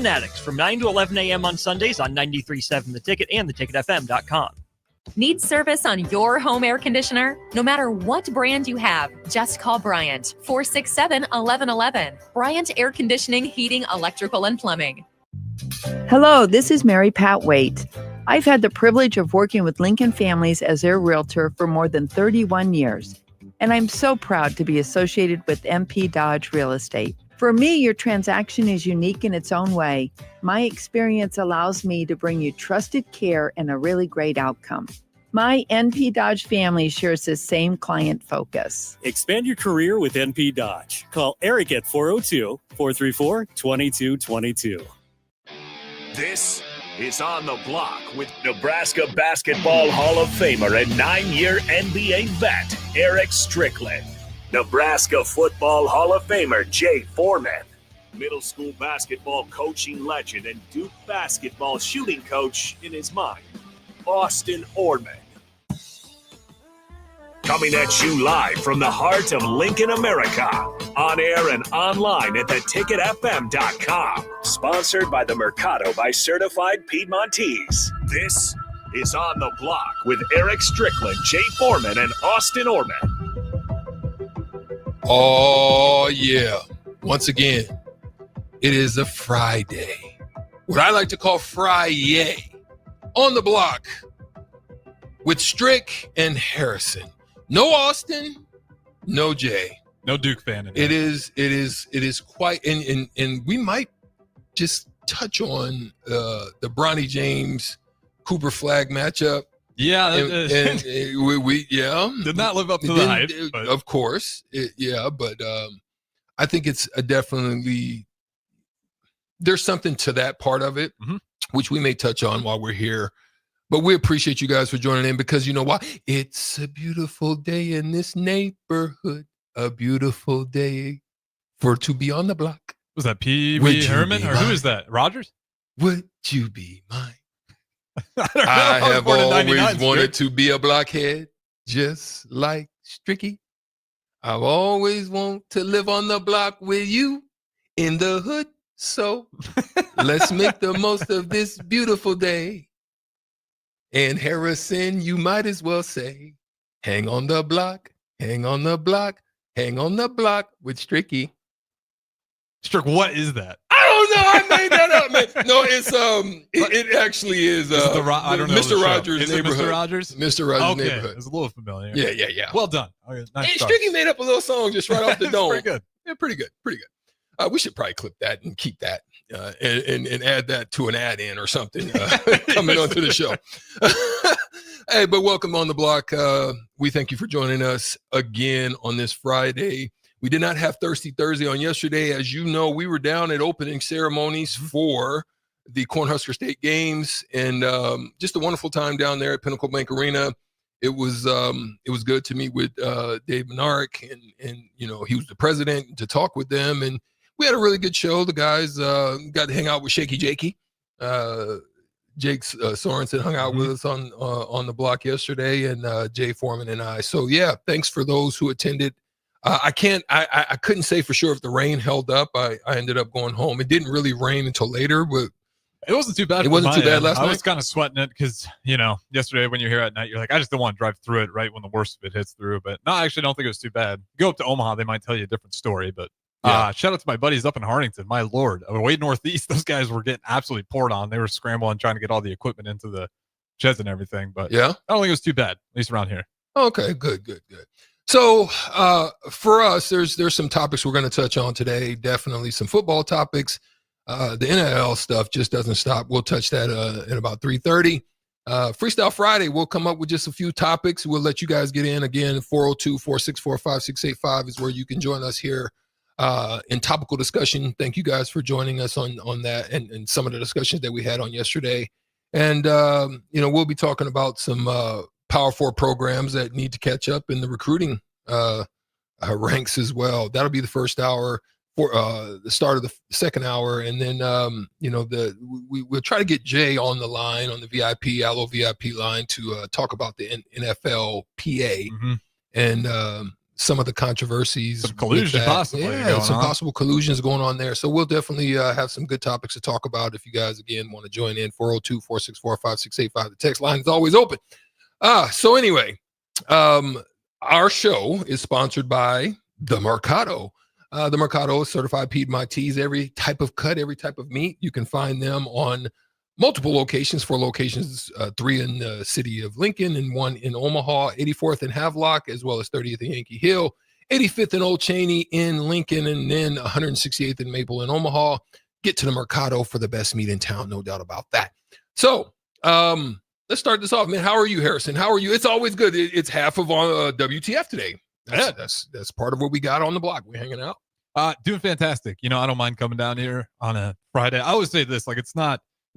Fanatics from 9 to 11 a.m. on Sundays on 93.7 The Ticket and theticketfm.com. Need service on your home air conditioner? No matter what brand you have, just call Bryant, 467-1111. Bryant Air Conditioning, Heating, Electrical, and Plumbing. Hello, this is Mary Pat Waite. I've had the privilege of working with Lincoln Families as their realtor for more than 31 years, and I'm so proud to be associated with MP Dodge Real Estate. For me, your transaction is unique in its own way. My experience allows me to bring you trusted care and a really great outcome. My NP Dodge family shares the same client focus. Expand your career with NP Dodge. Call Eric at 402-434-2222. This is On the Block with Nebraska Basketball Hall of Famer and 9-year NBA vet, Erick Strickland. Nebraska Football Hall of Famer, Jay Foreman. Middle school basketball coaching legend and Duke basketball shooting coach in his mind, Austin Orman. Coming at you live from the heart of Lincoln, America. On air and online at theticketfm.com. Sponsored by the Mercado by Certified Piedmontese. This is On the Block with Erick Strickland, Jay Foreman, and Austin Orman. Oh, yeah. Once again, it is a Friday. What I like to call Friday. On the Block with Strick and Harrison. No Austin, no Jay. No Duke fan. It is quite, and we might just touch on the Bronny James Cooper Flag matchup. Yeah, and we did not live up to the hype. But. Of course, but I think it's definitely there's something to that part of it, which we may touch on while we're here. But we appreciate you guys for joining in because you know why? It's a beautiful day in this neighborhood. A beautiful day to be on the block. Was that P.B. Herman or who is that? Rogers? Would you be mine? I have always wanted to be a blockhead, just like Stricky. I've always wanted to live on the block with you in the hood. So let's make the most of this beautiful day. And Harrison, you might as well say, hang on the block, hang on the block, hang on the block with Stricky. Strick, what is that? I don't know. I made that up, man. No, it's it actually is I don't know Mr. Rogers' is neighborhood. Mr. Rogers? Mr. Rogers' neighborhood. It's a little familiar. Yeah. Well done. Okay, nice. Hey, Stricky made up a little song just right off the dome. Pretty good. Yeah, pretty good. We should probably clip that and keep that and add that to an add-in or something coming onto the show. Hey, but welcome on the block. We thank you for joining us again on this Friday. We did not have Thirsty Thursday on yesterday. As you know, we were down at opening ceremonies for the Cornhusker State games and just a wonderful time down there at Pinnacle Bank Arena. It was good to meet with Dave Menark and you know, he was the president to talk with them. And we had a really good show. The guys got to hang out with Shaky Jakey. Jake Sorensen hung out with us on the block yesterday, and Jay Foreman and I. So yeah, thanks for those who attended. I couldn't say for sure if the rain held up. I ended up going home. It didn't really rain until later, but it wasn't too bad. It wasn't too bad last night. I was kind of sweating it because, you know, yesterday when you're here at night, you're like, I just don't want to drive through it right when the worst of it hits through. But no, I actually don't think it was too bad. Go up to Omaha, they might tell you a different story, but shout out to my buddies up in Hartington. My Lord, way northeast, those guys were getting absolutely poured on. They were scrambling, trying to get all the equipment into the sheds and everything. But yeah, I don't think it was too bad, at least around here. Okay, good. So for us, there's some topics we're going to touch on today. Definitely some football topics. The NIL stuff just doesn't stop. We'll touch that at about 3:30. Freestyle Friday, we'll come up with just a few topics. We'll let you guys get in. Again, 402-464-5685 is where you can join us here in topical discussion. Thank you guys for joining us on that and some of the discussions that we had on yesterday. And, you know, we'll be talking about some Power 4 programs that need to catch up in the recruiting ranks as well. That'll be the first hour for the start of the second hour. And then, you know, we'll try to get Jay on the line on the VIP, Allo VIP line to talk about the NFL PA. And some of the controversies. Some collusion possibly. Yeah, some possible collusions going on there. So we'll definitely have some good topics to talk about. If you guys, again, want to join in, 402-464-5685. The text line is always open. So anyway, our show is sponsored by The Mercado. The Mercado is certified Piedmontese, every type of cut, every type of meat. You can find them on multiple locations, 4 locations, 3 in the city of Lincoln and 1 in Omaha, 84th and Havelock, as well as 30th and Yankee Hill, 85th and Old Cheney in Lincoln, and then 168th and Maple in Omaha. Get to the Mercado for the best meat in town, no doubt about that. So let's start this off, man. How are you, Harrison? How are you? It's always good. It's half of WTF today. That's part of what we got on the block. We're hanging out. Doing fantastic. I don't mind coming down here on a Friday. I always say this, like, it's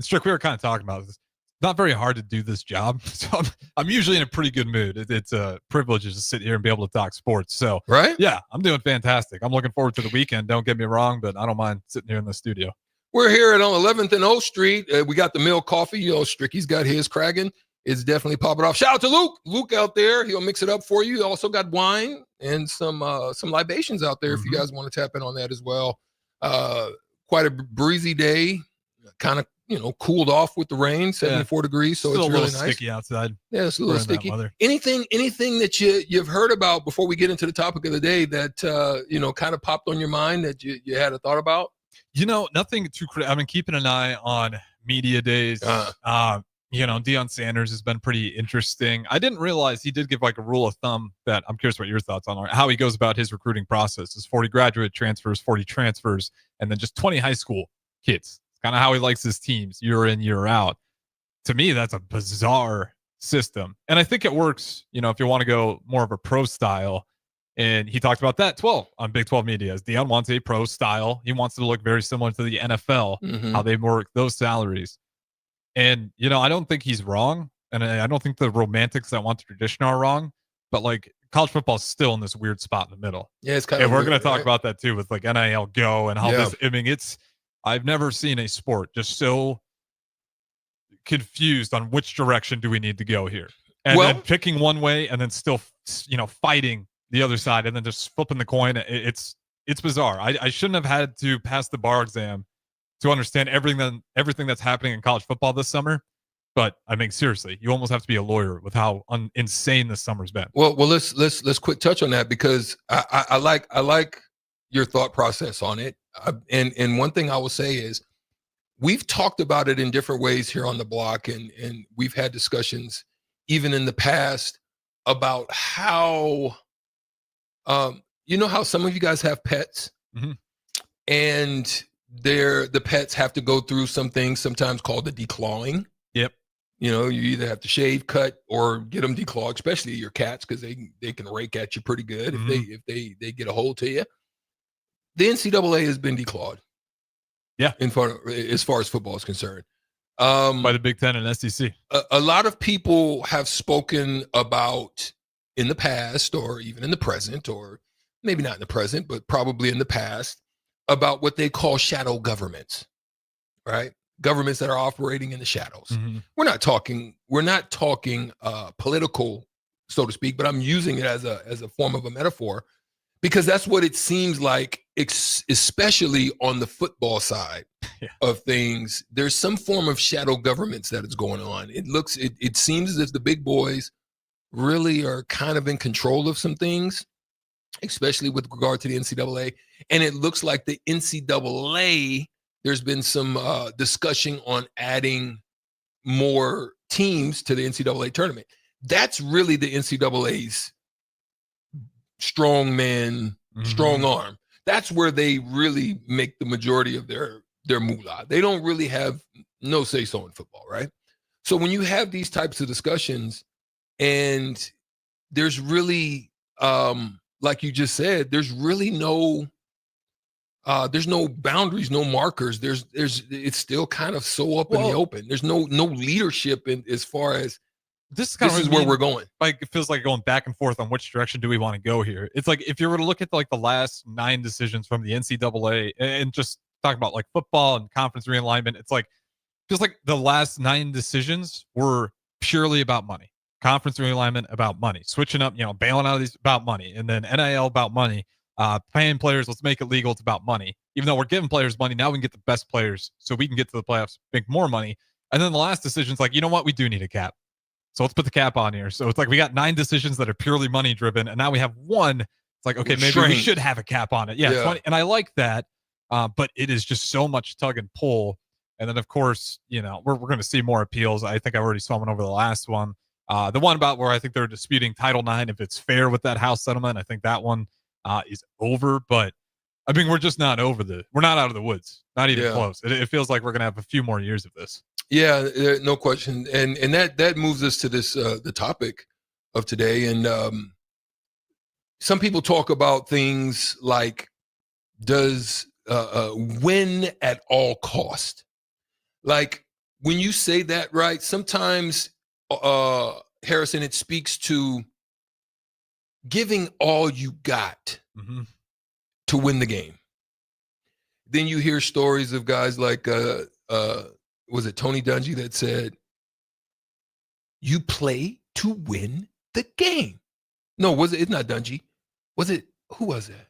Strick, we were kind of talking about this. It's not very hard to do this job. So I'm usually in a pretty good mood. It's a privilege to sit here and be able to talk sports. So, right? Yeah, I'm doing fantastic. I'm looking forward to the weekend. Don't get me wrong, but I don't mind sitting here in the studio. We're here at 11th and O Street. We got the Mill Coffee. Stricky's got his cracking. It's definitely popping off. Shout out to Luke. Luke out there. He'll mix it up for you. Also got wine and some libations out there if you guys want to tap in on that as well. Quite a breezy day. Kind of, cooled off with the rain, 74 degrees. So still it's really nice. Sticky outside. Yeah, it's a little sticky. Anything that you've heard about before we get into the topic of the day that, kind of popped on your mind that you had a thought about? Nothing too crazy. I've been keeping an eye on media days. Deion Sanders has been pretty interesting. I didn't realize he did give like a rule of thumb that I'm curious what your thoughts on how he goes about his recruiting process. Is 40 graduate transfers, 40 transfers, and then just 20 high school kids. Kind of how he likes his teams year in, year out. To me, that's a bizarre system. And I think it works, if you want to go more of a pro style. And he talked about that on Big 12 Media. As Deion wants a pro style. He wants it to look very similar to the NFL, how they work those salaries. And, I don't think he's wrong. And I don't think the romantics that want the tradition are wrong. But, like, college football is still in this weird spot in the middle. Yeah, it's kind of we're going to talk about that, too, with, like, NIL Go and how I've never seen a sport just so confused on which direction do we need to go here. And then picking one way and then still, fighting the other side and then just flipping the coin. It's bizarre. I shouldn't have had to pass the bar exam to understand everything that's happening in college football this summer. But I mean, seriously, you almost have to be a lawyer with how insane this summer's been. Well, let's quick touch on that because I like your thought process on it. And one thing I will say is we've talked about it in different ways here on the block, and we've had discussions even in the past about how, how some of you guys have pets and the pets have to go through some things sometimes called the declawing. Yep. You either have to shave, cut, or get them declawed, especially your cats, because they can rake at you pretty good if they get a hold to you. The NCAA has been declawed. Yeah. As far as football is concerned. By the Big Ten and SEC. A lot of people have spoken about in the past or even in the present, or maybe not in the present, but probably in the past, about what they call shadow governments, right? Governments that are operating in the shadows. We're not talking political, so to speak, but I'm using it as a form of a metaphor because that's what it seems like, especially on the football side of things. There's some form of shadow governments that is going on. It seems as if the big boys really are kind of in control of some things, especially with regard to the NCAA. And it looks like the NCAA, there's been some discussion on adding more teams to the NCAA tournament. That's really the NCAA's strong arm. That's where they really make the majority of their moolah. They don't really have no say-so in football, right? So when you have these types of discussions and there's really, like you just said, there's really no boundaries, no markers. It's still kind of so up in the open. There's no leadership as far as this is where we're going. Like, it feels like going back and forth on which direction do we want to go here. It's like if you were to look at like the last 9 decisions from the NCAA and just talk about like football and conference realignment, it's like feels like the last 9 decisions were purely about money. conference realignment about money, switching up, bailing out of these about money, and then NIL about money, paying players, let's make it legal, it's about money. Even though we're giving players money, now we can get the best players so we can get to the playoffs, make more money. And then the last decision is like, you know what, we do need a cap. So let's put the cap on here. So it's like we got 9 decisions that are purely money driven, and now we have one. It's like, okay, maybe we should have a cap on it. Yeah. 20, and I like that, but it is just so much tug and pull. And then, of course, we're going to see more appeals. I think I already saw one over the last one. The one about where I think they're disputing Title IX, if it's fair with that House settlement. I think that one is over. But, I mean, we're just not we're not out of the woods. Not even close. It feels like we're going to have a few more years of this. Yeah, no question. And that moves us to this, the topic of today. And some people talk about things like, does win at all cost? Like, when you say that, right, sometimes, Harrison, it speaks to giving all you got to win the game. Then you hear stories of guys like, was it Tony Dungy that said, you play to win the game? No, it's not Dungy. Who was that?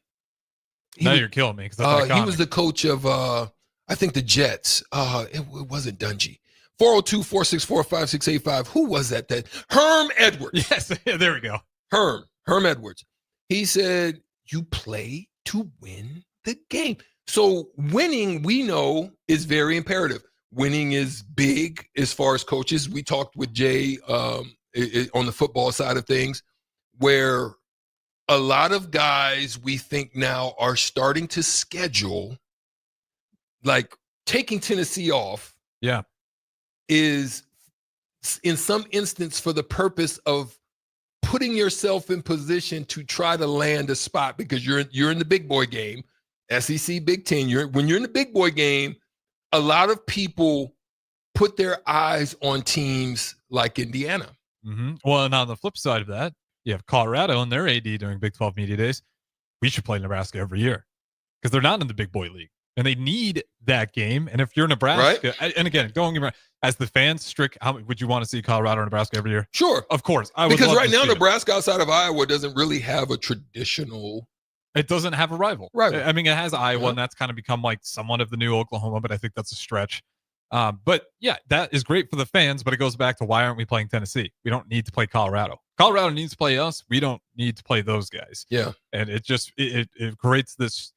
You're killing me. He was the coach of, I think, the Jets. It wasn't Dungy. 402-464-5685. Who was that? Herm Edwards. Yes, there we go. Herm Edwards. He said, you play to win the game. So winning, we know, is very imperative. Winning is big as far as coaches. We talked with Jay on the football side of things, where a lot of guys we think now are starting to schedule, like taking Tennessee off. Yeah. Is in some instance for the purpose of putting yourself in position to try to land a spot, because you're in the big boy game, SEC, Big Ten. When you're in the big boy game, a lot of people put their eyes on teams like Indiana. Mm-hmm. Well, and on the flip side of that, you have Colorado and their AD during Big 12 Media Days. We should play Nebraska every year because they're not in the big boy league. And they need that game. And if you're Nebraska, right? And again, as the fans, Strick, would you want to see Colorado or Nebraska every year? Sure. Of course. Because right now, Nebraska outside of Iowa doesn't really have a traditional. It doesn't have a rival. Right. I mean, it has Iowa, and that's kind of become like somewhat of the new Oklahoma, but I think that's a stretch. But yeah, that is great for the fans, but it goes back to, why aren't we playing Tennessee? We don't need to play Colorado. Colorado needs to play us. We don't need to play those guys. Yeah. And it just, it creates this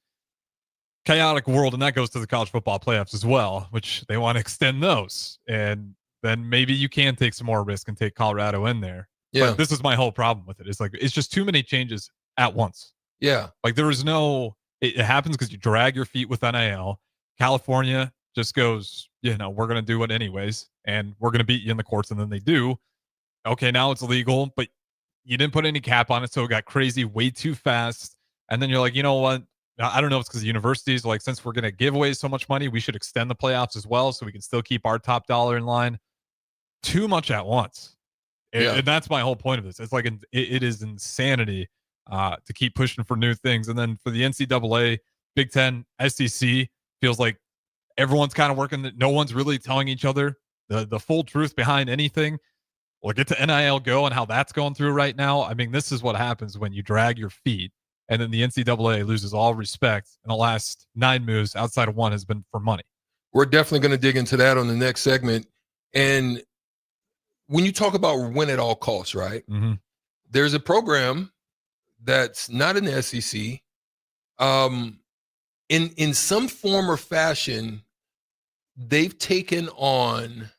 chaotic world, and that goes to the college football playoffs as well, which they want to extend those. And then maybe you can take some more risk and take Colorado in there. Yeah. But this is my whole problem with it. It's like, it's just too many changes at once. Yeah. Like there is no, it happens because you drag your feet with NIL. California just goes, we're going to do it anyways, and we're going to beat you in the courts. And then they do. Okay, now it's legal, but you didn't put any cap on it, so it got crazy way too fast. And then you're like, you know what? I don't know if it's because the universities are like, since we're going to give away so much money, we should extend the playoffs as well so we can still keep our top dollar in line. Too much at once. And that's my whole point of this. It's like, it is insanity to keep pushing for new things. And then for the NCAA, Big Ten, SEC, feels like everyone's kind of working. No one's really telling each other the full truth behind anything. We'll get to NIL Go and how that's going through right now. I mean, this is what happens when you drag your feet. And then the NCAA loses all respect. And the last 9 moves outside of one has been for money. We're definitely going to dig into that on the next segment. And when you talk about win at all costs, right? Mm-hmm. There's a program that's not in the SEC. In some form or fashion, they've taken on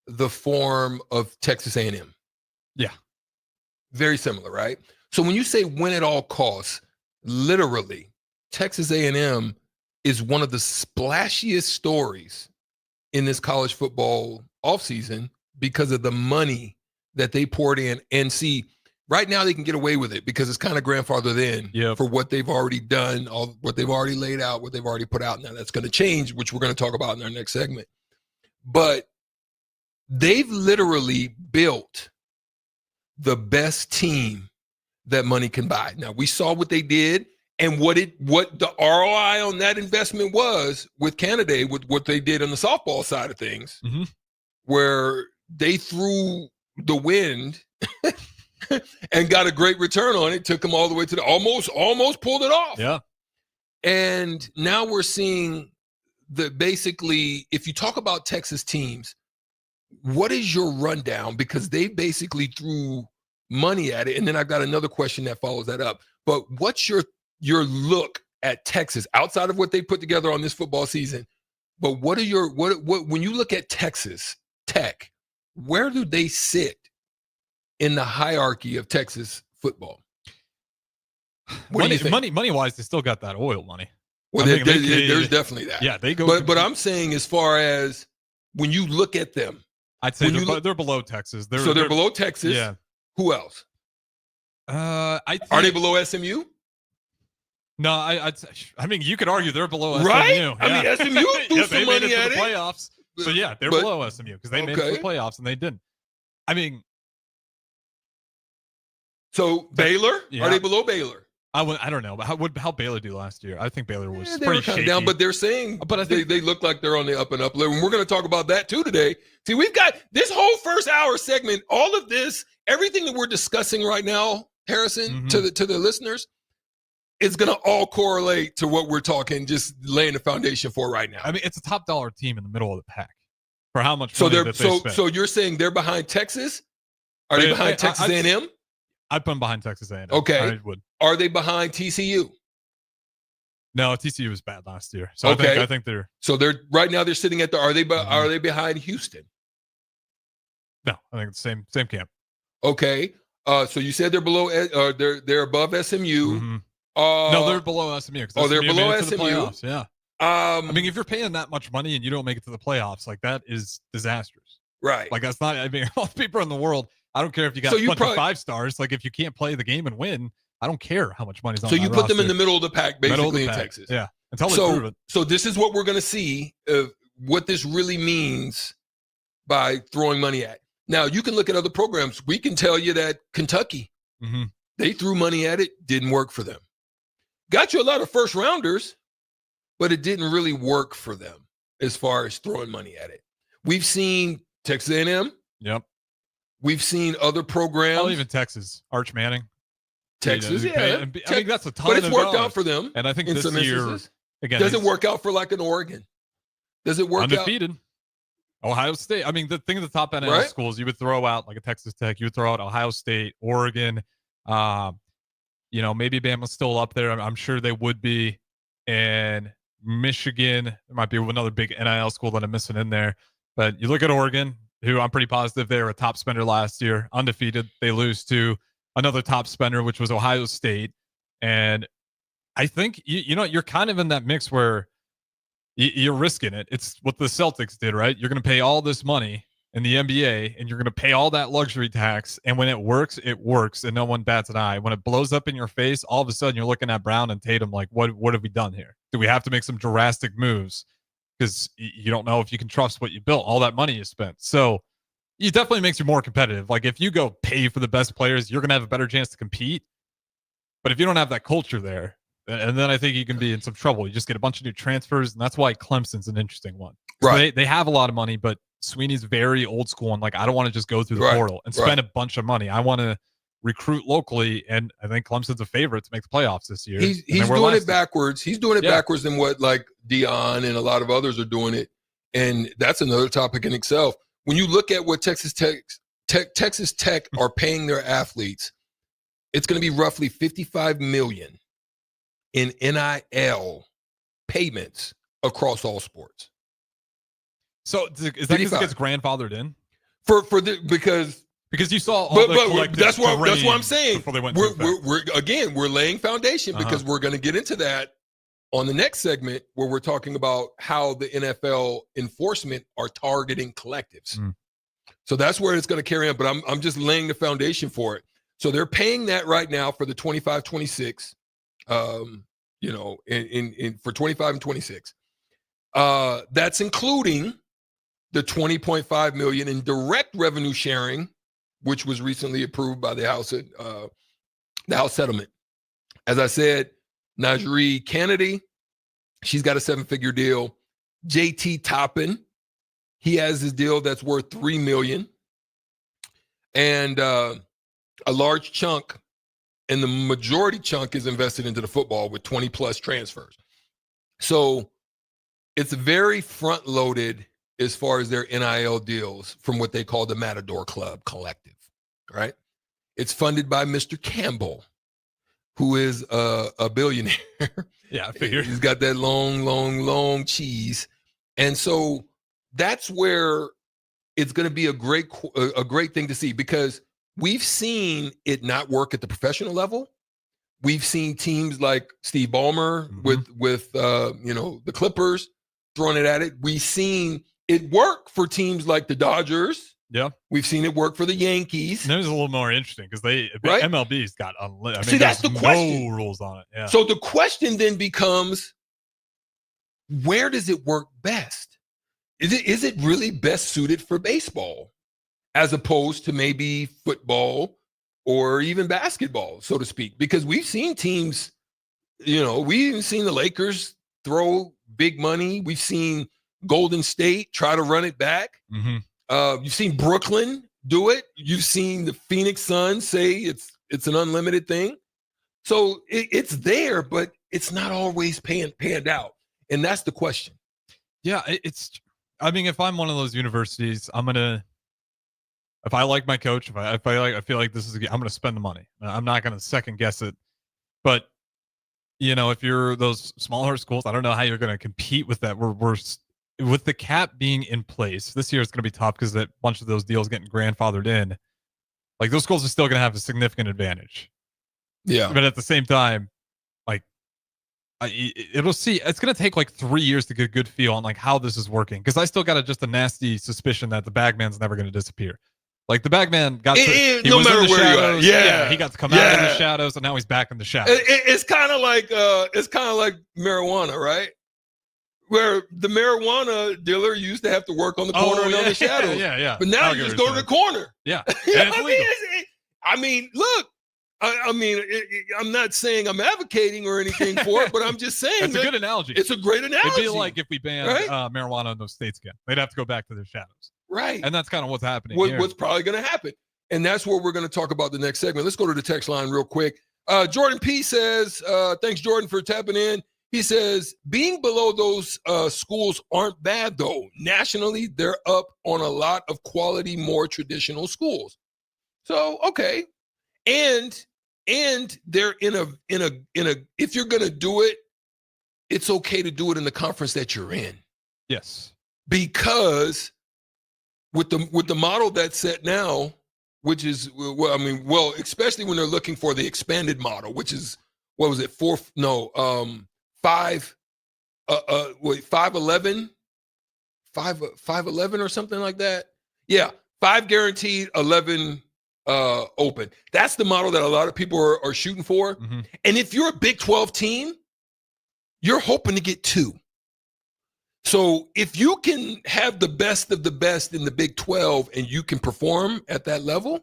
the form of Texas A&M. Yeah. Very similar, right? So when you say win at all costs, literally, Texas A&M is one of the splashiest stories in this college football offseason because of the money that they poured in. And see, right now they can get away with it because it's kind of grandfathered in for what they've already done, what they've already laid out, what they've already put out. Now that's going to change, which we're going to talk about in our next segment. But they've literally built the best team that money can buy. Now we saw what they did and what the ROI on that investment was with Canada, with what they did on the softball side of things, where they threw the wind and got a great return on it. Took them all the way to the almost pulled it off. Yeah. And now we're seeing basically, if you talk about Texas teams, what is your rundown? Because they basically threw money at it. And then I've got another question that follows that up. But what's your look at Texas outside of what they put together on this football season? But what when you look at Texas Tech, where do they sit in the hierarchy of Texas football? Money wise, they still got that oil money. Well, there's definitely that. Yeah, they go. But I'm saying, as far as when you look at them, I'd say they're below Texas. They're below Texas. Yeah. Who else? Are they below SMU? No, I mean, you could argue they're below right? SMU. Yeah. I mean, SMU threw some money at the it. Playoffs. So yeah, they're below SMU because they made it to the playoffs and they didn't. I mean, so Baylor, are they below Baylor? I don't know, but how Baylor do last year? I think Baylor was they pretty were kind shaky. of down, but they're saying, I think they look like they're on the up and up level. And we're going to talk about that too today. See, we've got this whole first hour segment, all of this, everything that we're discussing right now, Harrison, to the listeners, is going to all correlate to what we're talking, just laying the foundation for right now. I mean, it's a top dollar team in the middle of the pack for how much money that they spent. So you're saying they're behind Texas? Are they behind Texas A&M? I'd put them behind Texas A&M. Okay. I would. Are they behind TCU? No, TCU was bad last year. So I think they're. So they're right now. They're sitting at are they behind Houston? No, I think it's the same camp. Okay. So you said they're below. They're above SMU. Mm-hmm. No, they're below SMU. They're below SMU. The playoffs, yeah. I mean, if you're paying that much money and you don't make it to the playoffs, like that is disastrous. Right. Like that's not. I mean, all the people in the world. I don't care if you got a bunch of 5 stars. Like if you can't play the game and win, I don't care how much money's on. So you put roster. them in the middle of the pack, basically, in Texas. Yeah. Until they prove it. So this is what we're going to see of what this really means by throwing money at. Now you can look at other programs. We can tell you that Kentucky, they threw money at it, didn't work for them. Got you a lot of first rounders, but it didn't really work for them as far as throwing money at it. We've seen Texas A&M. Yep. We've seen other programs. Well, even Texas, Arch Manning. Texas, I mean, that's a ton. But it's worked out for them. And I think in this some year, instances. again, does it work out for like an Oregon? Does it work undefeated? Ohio State. I mean, the thing of the top NIL schools, you would throw out like a Texas Tech. You would throw out Ohio State, Oregon. Maybe Bama's still up there. I'm sure they would be. And Michigan, there might be another big NIL school that I'm missing in there. But you look at Oregon, who I'm pretty positive they were a top spender last year, undefeated. They lose to another top spender, which was Ohio State. And I think, you're kind of in that mix where you're risking it. It's what the Celtics did, right? You're going to pay all this money in the NBA, and you're going to pay all that luxury tax. And when it works, and no one bats an eye. When it blows up in your face, all of a sudden you're looking at Brown and Tatum like, what have we done here? Do we have to make some drastic moves? Because you don't know if you can trust what you built, all that money you spent. So it definitely makes you more competitive. Like if you go pay for the best players, you're going to have a better chance to compete. But if you don't have that culture there, and then I think you can be in some trouble. You just get a bunch of new transfers, and that's why Clemson's an interesting one. Right. They have a lot of money, but Sweeney's very old school, and like I don't want to just go through the portal and spend a bunch of money. I want to recruit locally, and I think Clemson's a favorite to make the playoffs this year. He's doing it backwards. He's doing it backwards than what like Dion and a lot of others are doing it, and that's another topic in itself. When you look at what Texas Tech are paying their athletes, it's going to be roughly $55 million in NIL payments across all sports. So is that because it gets grandfathered in? Because you saw, but that's what I'm saying. We're laying foundation because we're going to get into that on the next segment where we're talking about how the NFL enforcement are targeting collectives. So that's where it's going to carry on. But I'm just laying the foundation for it. So they're paying that right now for the 25-26. For 25 and 26. That's including the $20.5 million in direct revenue sharing, which was recently approved by the House settlement. As I said, Najee Kennedy, she's got a 7-figure deal. JT Toppin, he has his deal that's worth $3 million. And a large chunk, and the majority chunk is invested into the football with 20 plus transfers. So it's very front loaded as far as their NIL deals from what they call the Matador Club Collective, right? It's funded by Mr. Campbell, who is a billionaire. Yeah, I figured. He's got that long cheese. And so that's where it's going to be a great thing to see, because we've seen it not work at the professional level. We've seen teams like Steve Ballmer with the Clippers throwing it at it. We've seen it work for teams like the Dodgers. Yeah. We've seen it work for the Yankees. And it was a little more interesting because Right? MLB's got unlimited. See, that's the question. No rules on it. Yeah. So the question then becomes, where does it work best? Is it really best suited for baseball as opposed to maybe football or even basketball, so to speak? Because we've seen teams, we've even seen the Lakers throw big money. We've seen Golden State try to run it back. You've seen Brooklyn do it. You've seen the Phoenix Suns say it's an unlimited thing. So it's there, but it's not always panned out. And that's the question. Yeah, if I'm one of those universities, if I like my coach, if I feel like this is, I'm going to spend the money. I'm not going to second guess it. But if you're those smaller schools, I don't know how you're going to compete with that. We're with the cap being in place this year. It's going to be tough because a bunch of those deals getting grandfathered in. Like, those schools are still going to have a significant advantage. Yeah, but at the same time, like, it's going to take like 3 years to get a good feel on like how this is working. Because I still got just a nasty suspicion that the bagman's never going to disappear. Like, the bagman got he no was matter in the where shadows. you are. Yeah, he got to come out of the shadows, and now he's back in the shadows. It's kind of like marijuana, right? Where the marijuana dealer used to have to work on the corner and on the shadows. Yeah. But now you just go to the corner. Yeah. Look, I'm not saying I'm advocating or anything for it, but I'm just saying it's a good analogy. It's a great analogy. It'd be like if we banned marijuana in those states again. They'd have to go back to their shadows. Right. And that's kind of what's happening here. What's probably going to happen. And that's what we're going to talk about the next segment. Let's go to the text line real quick. Jordan P says, thanks, Jordan, for tapping in. He says, being below those schools aren't bad, though. Nationally, they're up on a lot of quality, more traditional schools. So, okay. And they're in a if you're going to do it, it's okay to do it in the conference that you're in. Yes. Because with the model that's set now, which is, especially when they're looking for the expanded model, which is, 511 or something like that. Yeah, 5 guaranteed, 11 open. That's the model that a lot of people are shooting for. Mm-hmm. And if you're a Big 12 team, you're hoping to get 2. So if you can have the best of the best in the Big 12 and you can perform at that level,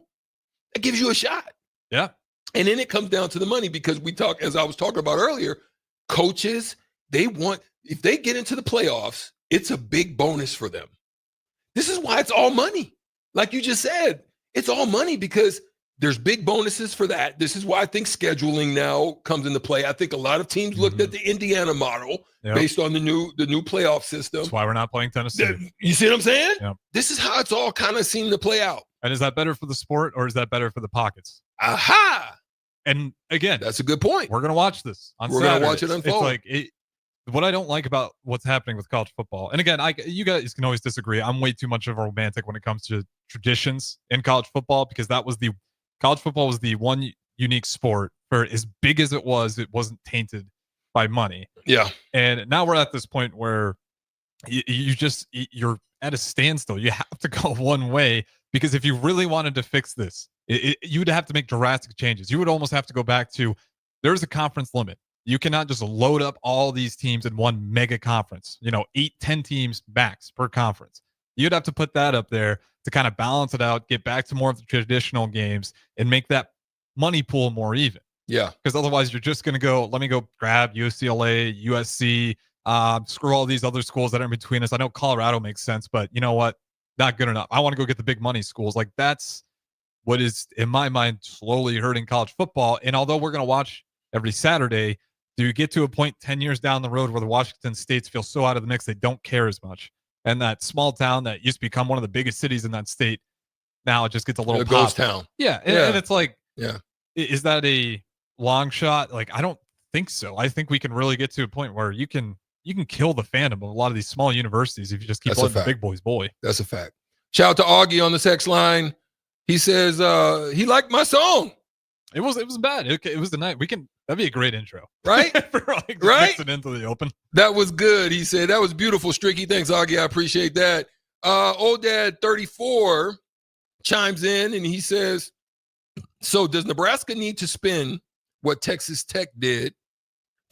that gives you a shot. Yeah. And then it comes down to the money, because as I was talking about earlier, coaches, if they get into the playoffs, it's a big bonus for them. This is why it's all money. Like you just said, it's all money because there's big bonuses for that. This is why I think scheduling now comes into play. I think a lot of teams looked at the Indiana model based on the new playoff system. That's why we're not playing Tennessee. You see what I'm saying? Yep. This is how it's all kind of seemed to play out. And is that better for the sport, or is that better for the pockets? Aha! And again, that's a good point. We're going to watch this on We're going to watch it unfold. It's like what I don't like about what's happening with college football. And again, you guys can always disagree. I'm way too much of a romantic when it comes to traditions in college football, because college football was the one unique sport for as big as it wasn't tainted by money. Yeah. And now we're at this point where you're at a standstill. You have to go one way, because if you really wanted to fix this, you would have to make drastic changes. You would almost have to go back to, there's a conference limit. You cannot just load up all these teams in one mega conference, 8-10 teams max per conference. You'd have to put that up there to kind of balance it out, get back to more of the traditional games, and make that money pool more even. Yeah. Because otherwise you're just going to let me go grab UCLA, USC, screw all these other schools that are in between us. I know Colorado makes sense, but you know what? Not good enough. I want to go get the big money schools. Like, that's what is, in my mind, slowly hurting college football. And although we're going to watch every Saturday, do you get to a point 10 years down the road where the Washington States feel so out of the mix they don't care as much? And that small town that used to become one of the biggest cities in that state, now it just gets a little ghost town. Yeah, and it's like, yeah, is that a long shot? Like, I don't think so. I think we can really get to a point where you can kill the fandom of a lot of these small universities if you just keep letting the big boys bully. That's a fact. Shout out to Augie on the sex line. He says he liked my song. It wasn't bad. It was the night. That'd be a great intro, right? For like right? Mixing into the open. That was good. He said that was beautiful, Stricky. Thanks, Augie. I appreciate that. Old Dad 34 chimes in and he says, so does Nebraska need to spend what Texas Tech did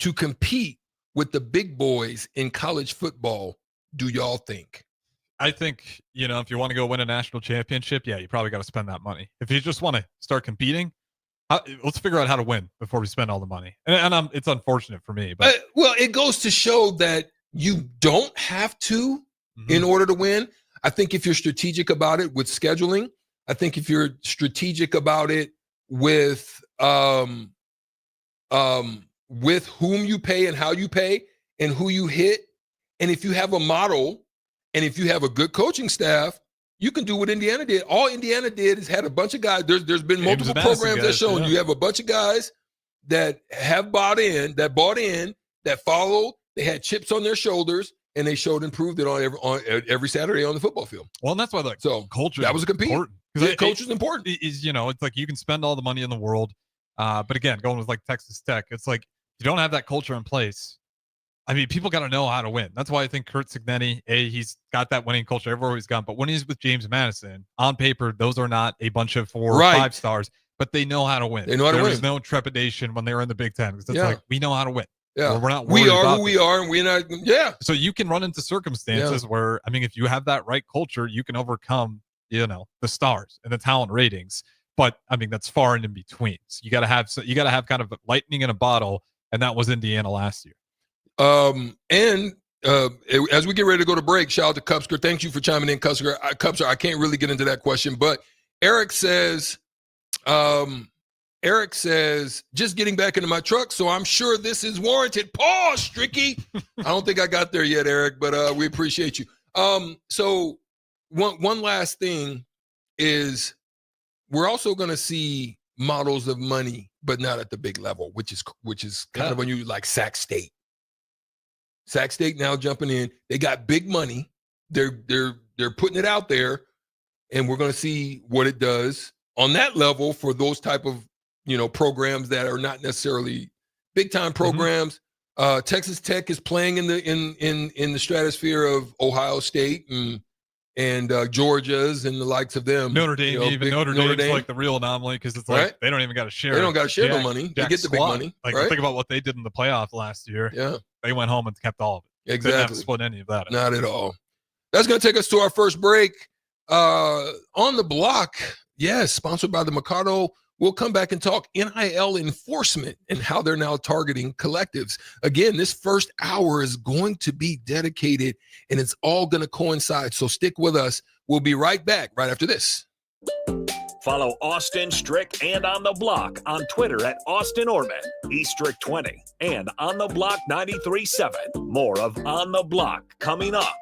to compete with the big boys in college football, do y'all think? I think, if you want to go win a national championship, yeah, you probably got to spend that money. If you just want to start competing, let's figure out how to win before we spend all the money. And it's unfortunate for me. But well, it goes to show that you don't have to in order to win. I think if you're strategic about it with scheduling, I think if you're strategic about it with whom you pay and how you pay and who you hit, and if you have a model and if you have a good coaching staff, you can do what Indiana did. All Indiana did is had a bunch of guys. There's been multiple programs that shown you have a bunch of guys that have bought in, that followed. They had chips on their shoulders, and they showed and proved it on every Saturday on the football field. Well, and that's why culture that was a compete. Culture is important. It's like you can spend all the money in the world, but again, going with like Texas Tech, it's like if you don't have that culture in place. I mean, people got to know how to win. That's why I think Kurt Cignetti, he's got that winning culture everywhere he's gone. But when he's with James Madison, on paper, those are not a bunch of 4 or 5 stars, but they know how to win. They know how to win. There's no trepidation when they were in the Big Ten. It's like, we know how to win. Yeah. We're not we are who we are, and we're not. Yeah. So you can run into circumstances where, I mean, if you have that right culture, you can overcome, the stars and the talent ratings. But I mean, that's far and in between. So you got to have kind of lightning in a bottle, and that was Indiana last year. As we get ready to go to break, shout out to Cupsker. Thank you for chiming in, Cupsker. I can't really get into that question, but Eric says, just getting back into my truck, so I'm sure this is warranted. Pause, Stricky. I don't think I got there yet, Eric, but we appreciate you. So one last thing is we're also going to see models of money, but not at the big level, which is kind of unusual, like Sac State. Sac State now jumping in. They got big money. They're putting it out there, and we're going to see what it does on that level for those type of programs that are not necessarily big time programs. Texas Tech is playing in the stratosphere of Ohio State and Georgia's and the likes of them. Notre Dame, Notre Dame's like the real anomaly because it's like they don't even got to share. They don't got to share no money. They get the big money. Like think about what they did in the playoff last year. Yeah, they went home and kept all of it. Exactly. They didn't have to split any of that. Not at all. That's going to take us to our first break. On the block, yes, sponsored by the Mercado. We'll come back and talk NIL enforcement and how they're now targeting collectives. Again, this first hour is going to be dedicated, and it's all going to coincide. So stick with us. We'll be right back right after this. Follow Austin Strick and On the Block on Twitter at Austin Orman, eStrick20, and On the Block 93.7. More of On the Block coming up.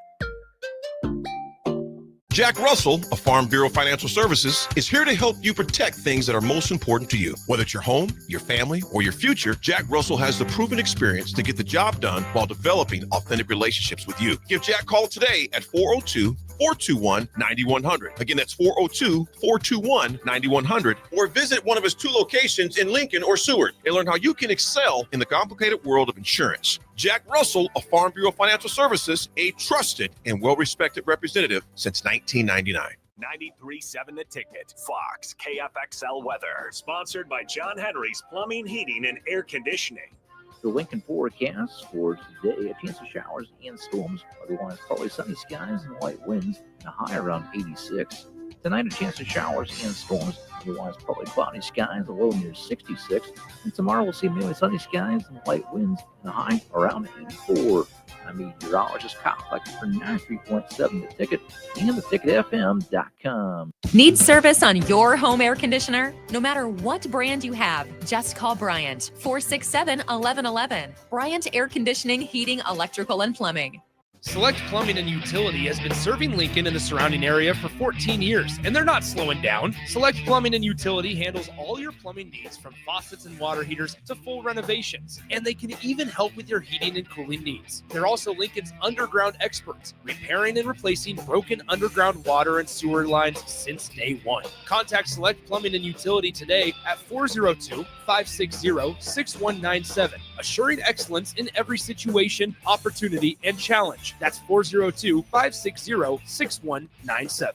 Jack Russell of Farm Bureau Financial Services is here to help you protect things that are most important to you. Whether it's your home, your family, or your future, Jack Russell has the proven experience to get the job done while developing authentic relationships with you. Give Jack a call today at 402-421-9100. Again, that's 402-421-9100. Or visit one of his 2 locations in Lincoln or Seward and learn how you can excel in the complicated world of insurance. Jack Russell of Farm Bureau Financial Services, a trusted and well-respected representative since 1999. 93.7 The Ticket. Fox KFXL weather. Sponsored by John Henry's Plumbing, Heating, and Air Conditioning. The Lincoln forecast for today, a chance of showers and storms. Otherwise, partly sunny skies and light winds. A high around 86. Tonight, a chance of showers and storms. Otherwise, partly cloudy skies, a low near 66. And tomorrow, we'll see mainly sunny skies and light winds, and a high around 84. I'm meteorologist Kyle Fleck for 93.7 The Ticket and theticketfm.com. Need service on your home air conditioner? No matter what brand you have, just call Bryant, 467-1111. Bryant Air Conditioning, Heating, Electrical, and Plumbing. Select Plumbing and Utility has been serving Lincoln and the surrounding area for 14 years, and they're not slowing down. Select Plumbing and Utility handles all your plumbing needs, from faucets and water heaters to full renovations, and they can even help with your heating and cooling needs. They're also Lincoln's underground experts, repairing and replacing broken underground water and sewer lines since day one. Contact Select Plumbing and Utility today at 402-560-6197, assuring excellence in every situation, opportunity, and challenge. That's 402-560-6197.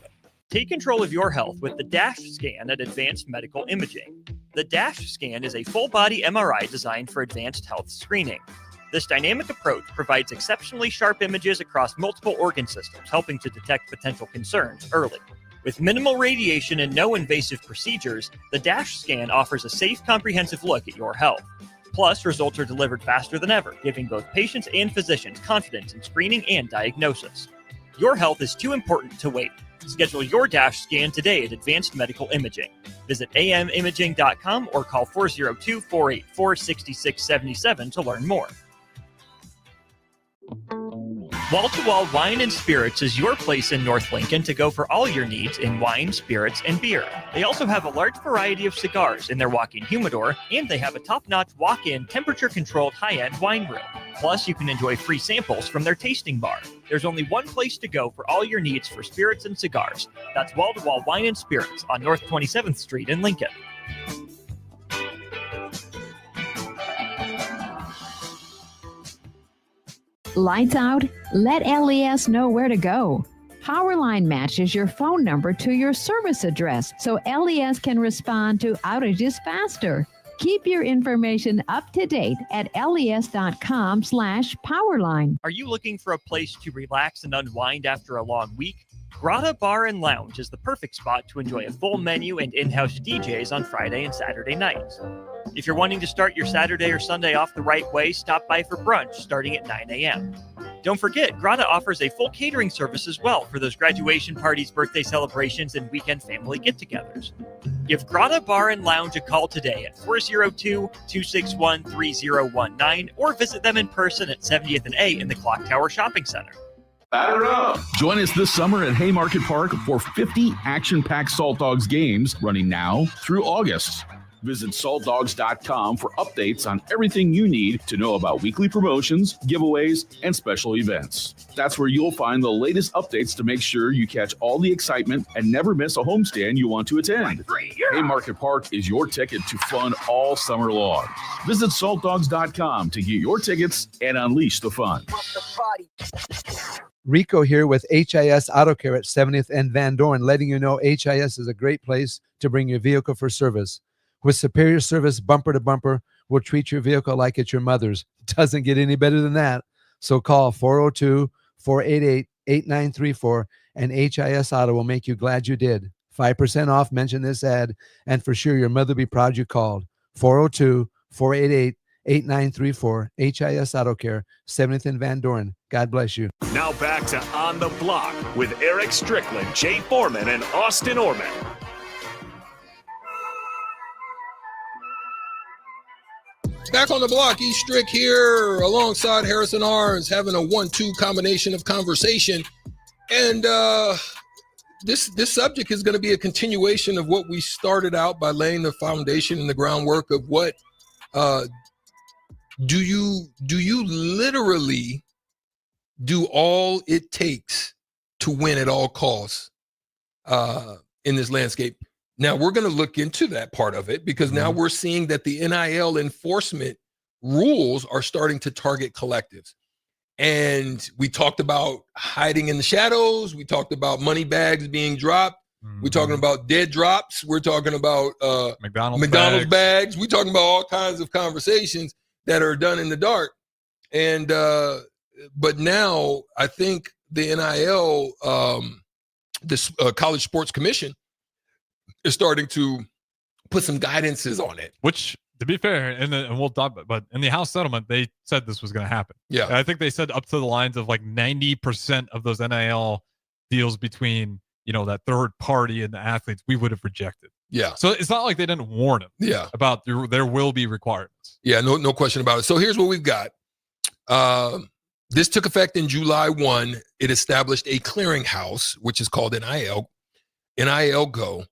Take control of your health with the DASH scan at Advanced Medical Imaging. The DASH scan is a full-body MRI designed for advanced health screening. This dynamic approach provides exceptionally sharp images across multiple organ systems, helping to detect potential concerns early. With minimal radiation and no invasive procedures, the DASH scan offers a safe, comprehensive look at your health. Plus, results are delivered faster than ever, giving both patients and physicians confidence in screening and diagnosis. Your health is too important to wait. Schedule your DASH scan today at Advanced Medical Imaging. Visit amimaging.com or call 402-484-6677 to learn more. Wall to Wall Wine and Spirits is your place in North Lincoln to go for all your needs in wine, spirits, and beer. They also have a large variety of cigars in their walk-in humidor, and they have a top-notch walk-in temperature-controlled high-end wine room. Plus, you can enjoy free samples from their tasting bar. There's only one place to go for all your needs for spirits and cigars. That's Wall to Wall Wine and Spirits on North 27th Street in Lincoln. Lights out? Let LES know where to go. Powerline matches your phone number to your service address so LES can respond to outages faster. Keep your information up to date at les.com/powerline. Are you looking for a place to relax and unwind after a long week? Grotto Bar and Lounge is the perfect spot to enjoy a full menu and in-house DJs on Friday and Saturday nights. If you're wanting to start your Saturday or Sunday off the right way, stop by for brunch starting at 9 a.m. Don't forget, Grotto offers a full catering service as well for those graduation parties, birthday celebrations, and weekend family get-togethers. Give Grotto Bar and Lounge a call today at 402-261-3019 or visit them in person at 70th and A in the Clock Tower Shopping Center. Batter up! Join us this summer at Haymarket Park for 50 action-packed Salt Dogs games running now through August. Visit saltdogs.com for updates on everything you need to know about weekly promotions, giveaways, and special events. That's where you'll find the latest updates to make sure you catch all the excitement and never miss a homestand you want to attend. Haymarket Park is your ticket to fun all summer long. Visit saltdogs.com to get your tickets and unleash the fun. Rico here with HIS Auto Care at 70th and Van Dorn, letting you know HIS is a great place to bring your vehicle for service. With superior service, bumper to bumper, we'll treat your vehicle like it's your mother's. Doesn't get any better than that. So call 402-488-8934 and HIS Auto will make you glad you did. 5% off, mention this ad, and for sure your mother will be proud you called. 402-488-8934, HIS Auto Care, 70th and Van Dorn. God bless you. Now back to On the Block with Erick Strickland, Jay Foreman, and Austin Orman. Back on the block, E. Strick here alongside Harrison Arens, having a 1-2 combination of conversation. And this subject is going to be a continuation of what we started out by laying the foundation and the groundwork of what do you literally do all it takes to win at all costs in this landscape? Now, we're going to look into that part of it because now we're seeing that the NIL enforcement rules are starting to target collectives. And we talked about hiding in the shadows. We talked about money bags being dropped. We're talking about dead drops. We're talking about McDonald's bags. We're talking about all kinds of conversations that are done in the dark. And but now I think the NIL this College Sports Commission is starting to put some guidances on it. Which, to be fair, and we'll talk, but in the House settlement, they said this was going to happen. Yeah. And I think they said up to the lines of like 90% of those NIL deals between, that third party and the athletes, we would have rejected. Yeah. So it's not like they didn't warn them. Yeah. About there will be requirements. Yeah, no question about it. So here's what we've got. This took effect in July 1. It established a clearinghouse, which is called NIL Go,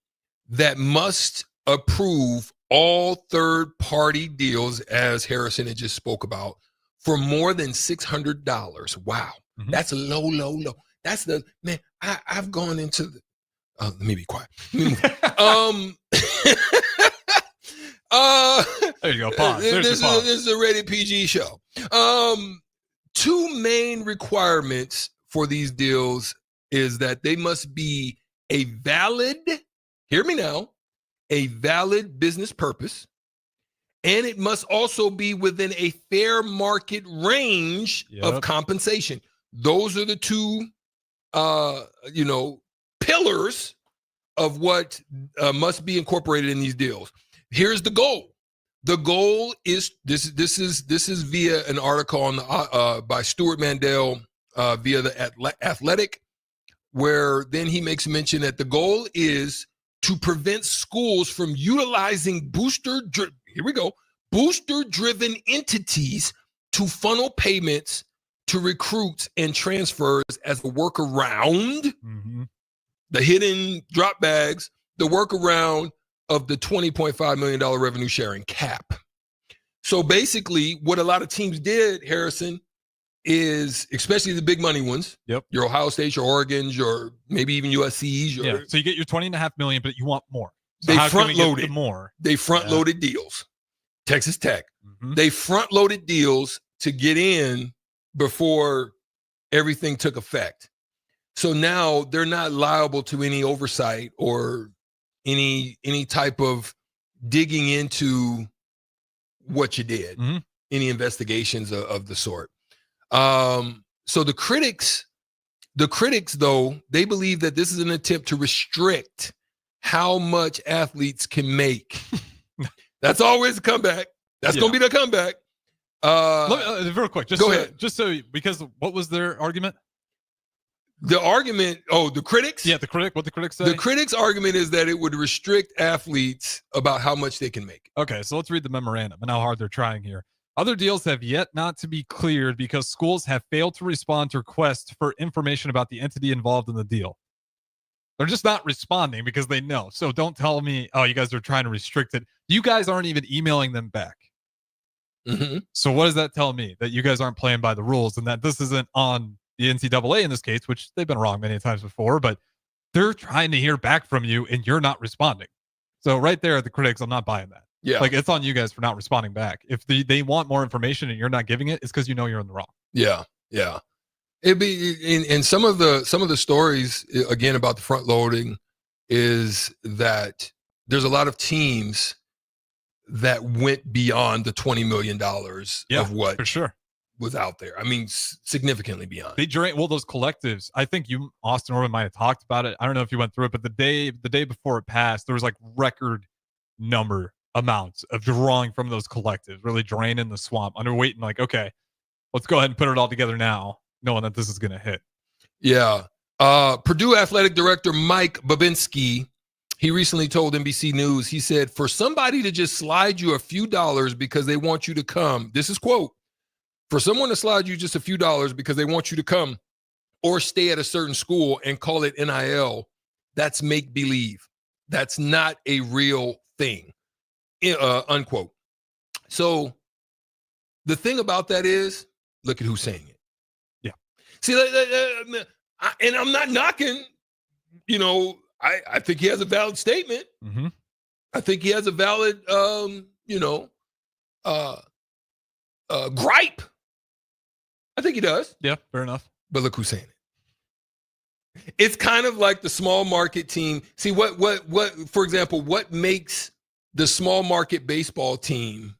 that must approve all third-party deals, as Harrison had just spoke about, for more than $600. Wow. Mm-hmm. That's low. That's man, I've gone into the, let me be quiet. Let me there you go. Pause. This is a rated PG show. Two main requirements for these deals is that they must be a valid, hear me now, a valid business purpose, and it must also be within a fair market range of compensation. Those are the two, pillars of what must be incorporated in these deals. Here's the goal. The goal is this is via an article on by Stuart Mandel via the Athletic, where then he makes mention that the goal is to prevent schools from utilizing booster-driven entities to funnel payments to recruits and transfers as a workaround, the hidden drop bags, the workaround of the $20.5 million revenue sharing cap. So basically what a lot of teams did, Harrison, is, especially the big money ones, your Ohio State, your Oregons, your maybe even USC's. So you get your $20.5 million, but you want more. So they how can we get front-loaded the more? They front-loaded deals. Texas Tech. They front-loaded deals to get in before everything took effect. So now they're not liable to any oversight or any type of digging into what you did, any investigations of the sort. So the critics though, they believe that this is an attempt to restrict how much athletes can make. That's always a comeback. That's going to be the comeback. Real quick, go ahead. Because what was their argument? The argument, the critics? Yeah, what the critics say? The critics' argument is that it would restrict athletes about how much they can make. Okay, so let's read the memorandum and how hard they're trying here. Other deals have yet not to be cleared because schools have failed to respond to requests for information about the entity involved in the deal. They're just not responding because they know. So don't tell me, you guys are trying to restrict it. You guys aren't even emailing them back. So what does that tell me? That you guys aren't playing by the rules and that this isn't on the NCAA in this case, which they've been wrong many times before, but they're trying to hear back from you and you're not responding. So right there, the critics, I'm not buying that. Yeah. Like it's on you guys for not responding back. If they want more information and you're not giving it, it's because you know you're in the wrong. Yeah. Yeah. It'd be in some of the stories again about the front loading is that there's a lot of teams that went beyond the $20 million of what for sure was out there. I mean, significantly beyond. They drain those collectives. I think you, Austin Orban, might have talked about it. I don't know if you went through it, but the day before it passed, there was like record number amounts of drawing from those collectives, really draining the swamp. And they're waiting like, okay, let's go ahead and put it all together now, knowing that this is going to hit. Yeah. Purdue athletic director Mike Babinski, he recently told NBC News, he said, for somebody to just slide you a few dollars because they want you to come, this is quote, for someone to slide you just a few dollars because they want you to come or stay at a certain school and call it NIL, that's make-believe. That's not a real thing, unquote. So the thing about that is, look at who's saying it. Yeah. See, and I'm not knocking, I think he has a valid statement. I think he has a valid, gripe. I think he does. Yeah, fair enough. But look who's saying it. It's kind of like the small market team. See, what, for example, what makes the small market baseball team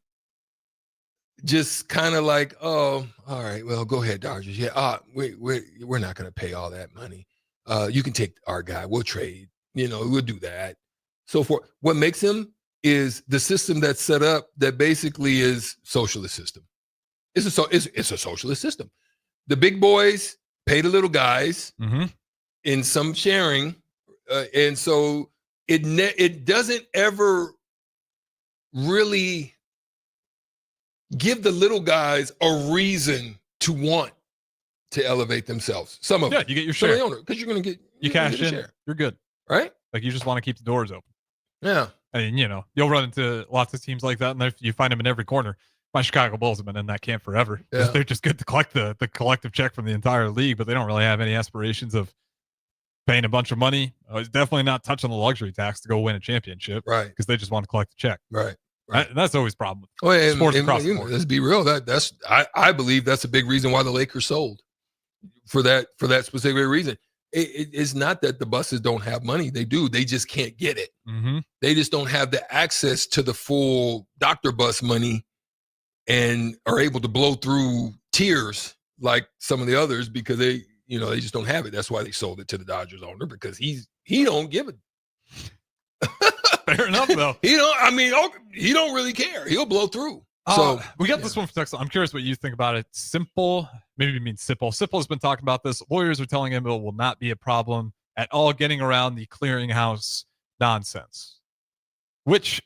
just kind of like, oh, all right, well, go ahead, Dodgers. Yeah, we're not going to pay all that money. You can take our guy. We'll trade. We'll do that. So forth. What makes him is the system that's set up that basically is socialist system. It's a socialist system. The big boys pay the little guys in some sharing, and so it doesn't ever really give the little guys a reason to want to elevate themselves. Some of them. You get your share because you're going to get you cash in. Share. You're good, right? Like you just want to keep the doors open. Yeah. And you'll run into lots of teams like that, and if you find them in every corner. My Chicago Bulls have been in that camp forever. Yeah. They're just good to collect the collective check from the entire league, but they don't really have any aspirations of paying a bunch of money. It's definitely not touching the luxury tax to go win a championship, right? Because they just want to collect the check, right? That's always a problem. Sports across the board. Let's be real. I believe that's a big reason why the Lakers sold for that specific reason. It's not that the buses don't have money. They do. They just can't get it. They just don't have the access to the full Dr. Bus money and are able to blow through tiers like some of the others because they just don't have it. That's why they sold it to the Dodgers owner, because he don't give it. Fair enough, though. He don't really care. He'll blow through. So we got this one from Texas. I'm curious what you think about it. Simple, maybe you mean Sipple. Sipple has been talking about this. Lawyers are telling him it will not be a problem at all getting around the clearinghouse nonsense. Which,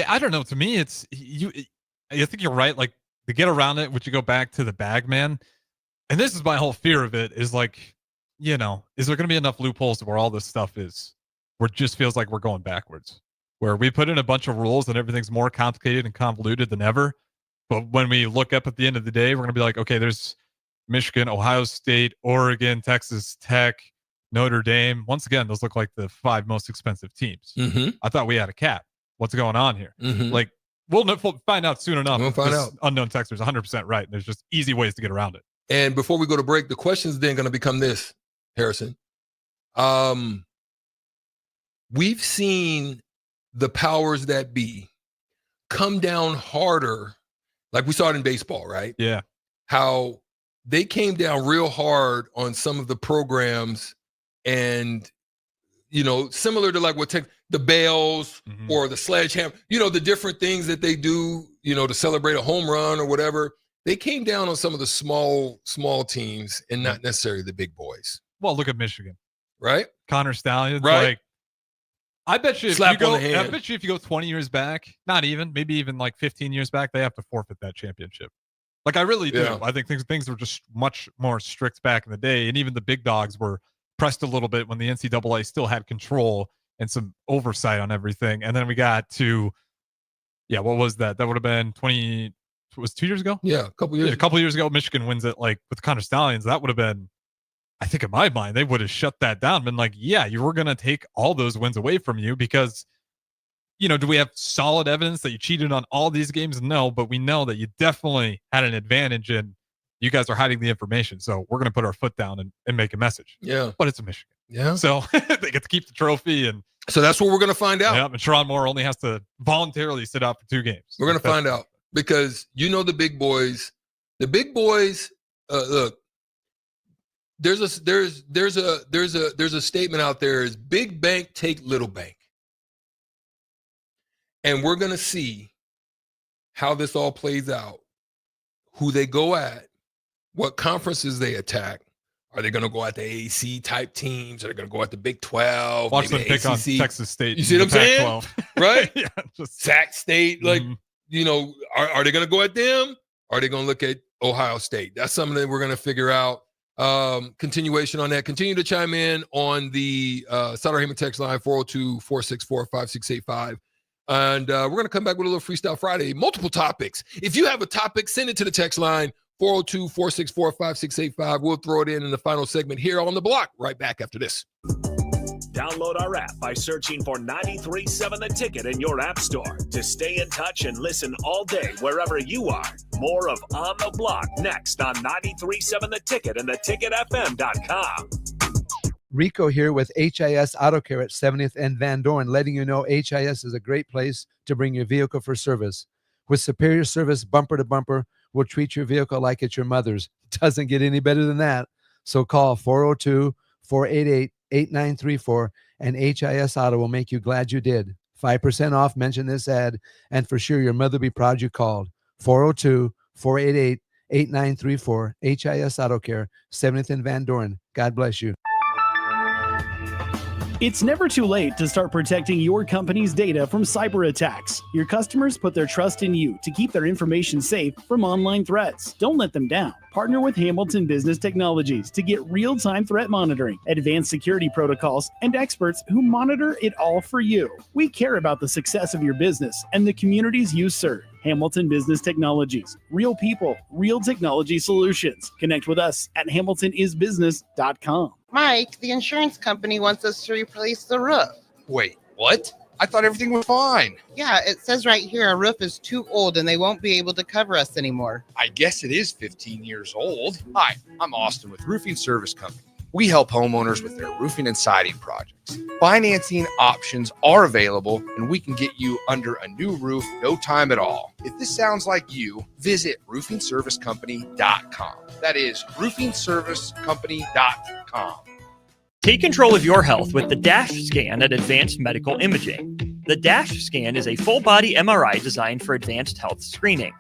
I don't know. To me, I think you're right. Like, to get around it, would you go back to the bag man? And this is my whole fear of it, is like, is there going to be enough loopholes where all this stuff is, where it just feels like we're going backwards, where we put in a bunch of rules and everything's more complicated and convoluted than ever. But when we look up at the end of the day, we're going to be like, okay, there's Michigan, Ohio State, Oregon, Texas Tech, Notre Dame. Once again, those look like the 5 most expensive teams. I thought we had a cap. What's going on here? Like, we'll find out soon enough. We'll find out. Unknown texter's 100% right. There's just easy ways to get around it. And before we go to break, the question is then going to become this, Harrison. We've seen the powers that be come down harder, like we saw it in baseball, right? Yeah. How they came down real hard on some of the programs, and similar to like what the bells or the sledgehammer, the different things that they do, to celebrate a home run or whatever. They came down on some of the small teams and not necessarily the big boys. Well, look at Michigan, right? Connor Stallions, right? Like, I bet you if you go 20 years back, not even, maybe even like 15 years back, they have to forfeit that championship. Like, I really do. Yeah. I think things were just much more strict back in the day, and even the big dogs were pressed a little bit when the NCAA still had control and some oversight on everything. And then we got to, what was that? That would have been 2 years ago? Yeah, a couple years ago. Michigan wins it, like, with Connor Stallions. That would have been, I think in my mind, they would have shut that down, been like, yeah, you were going to take all those wins away from you because, do we have solid evidence that you cheated on all these games? No, but we know that you definitely had an advantage and you guys are hiding the information. So we're going to put our foot down and make a message. Yeah. But it's a Michigan. Yeah. So they get to keep the trophy. And so that's what we're going to find out. Yeah. And Sharon Moore only has to voluntarily sit out for 2 games. We're going to find out because, the big boys, look, there's a statement out there is big bank take little bank. And we're going to see how this all plays out, who they go at, what conferences they attack. Are they going to go at the AAC type teams? Are they going to go at the Big 12? Watch them pick on Texas State. You see what I'm saying? Right? Yeah. Just Sac State. Like, are they going to go at them? Or are they going to look at Ohio State? That's something that we're going to figure out. Continuation on that. Continue to chime in on the Sutter Heyman text line, 402-464-5685. And we're going to come back with a little Freestyle Friday. Multiple topics. If you have a topic, send it to the text line, 402-464-5685. We'll throw it in the final segment here on The Block. Right back after this. Download our app by searching for 93.7 The Ticket in your app store to stay in touch and listen all day wherever you are. More of On the Block next on 93.7 The Ticket and theticketfm.com. Rico here with HIS Auto Care at 70th and Van Dorn, letting you know HIS is a great place to bring your vehicle for service. With superior service bumper to bumper, we'll treat your vehicle like it's your mother's. Doesn't get any better than that. So call 402 402-488-8934, and HIS Auto will make you glad you did. 5% off, mention this ad, and for sure your mother will be proud you called. 402-488-8934, HIS Auto Care, 70th and Van Doren. God bless you. It's never too late to start protecting your company's data from cyber attacks. Your customers put their trust in you to keep their information safe from online threats. Don't let them down. Partner with Hamilton Business Technologies to get real-time threat monitoring, advanced security protocols, and experts who monitor it all for you. We care about the success of your business and the communities you serve. Hamilton Business Technologies. Real people, real technology solutions. Connect with us at hamiltonisbusiness.com. Mike, the insurance company wants us to replace the roof. Wait, what? I thought everything was fine. Yeah, it says right here our roof is too old and they won't be able to cover us anymore. I guess it is 15 years old. Hi, I'm Austin with Roofing Service Company. We help homeowners with their roofing and siding projects. Financing options are available, and we can get you under a new roof no time at all. If this sounds like you, visit roofingservicecompany.com. That is roofingservicecompany.com. Take control of your health with the DASH scan at Advanced Medical Imaging. The DASH scan is a full-body MRI designed for advanced health screening.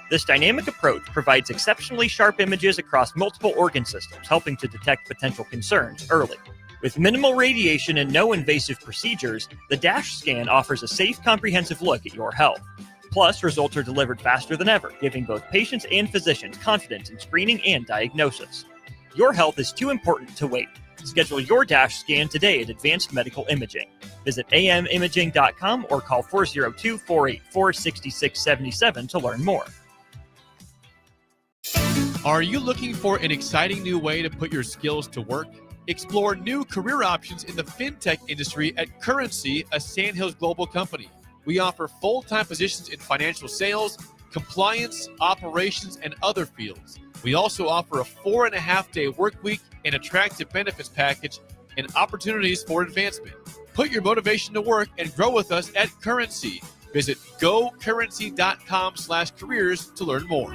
This dynamic approach provides exceptionally sharp images across multiple organ systems, helping to detect potential concerns early. With minimal radiation and no invasive procedures, the DASH scan offers a safe, comprehensive look at your health. Plus, results are delivered faster than ever, giving both patients and physicians confidence in screening and diagnosis. Your health is too important to wait. Schedule your DASH scan today at Advanced Medical Imaging. Visit amimaging.com or call 402-484-6677 to learn more. Are you looking for an exciting new way to put your skills to work? Explore new career options in the fintech industry at Currency, a Sandhills global company. We offer full-time positions in financial sales, compliance, operations, and other fields. We also offer a 4.5-day work week, an attractive benefits package, and opportunities for advancement. Put your motivation to work and grow with us at Currency. Visit gocurrency.com/careers to learn more.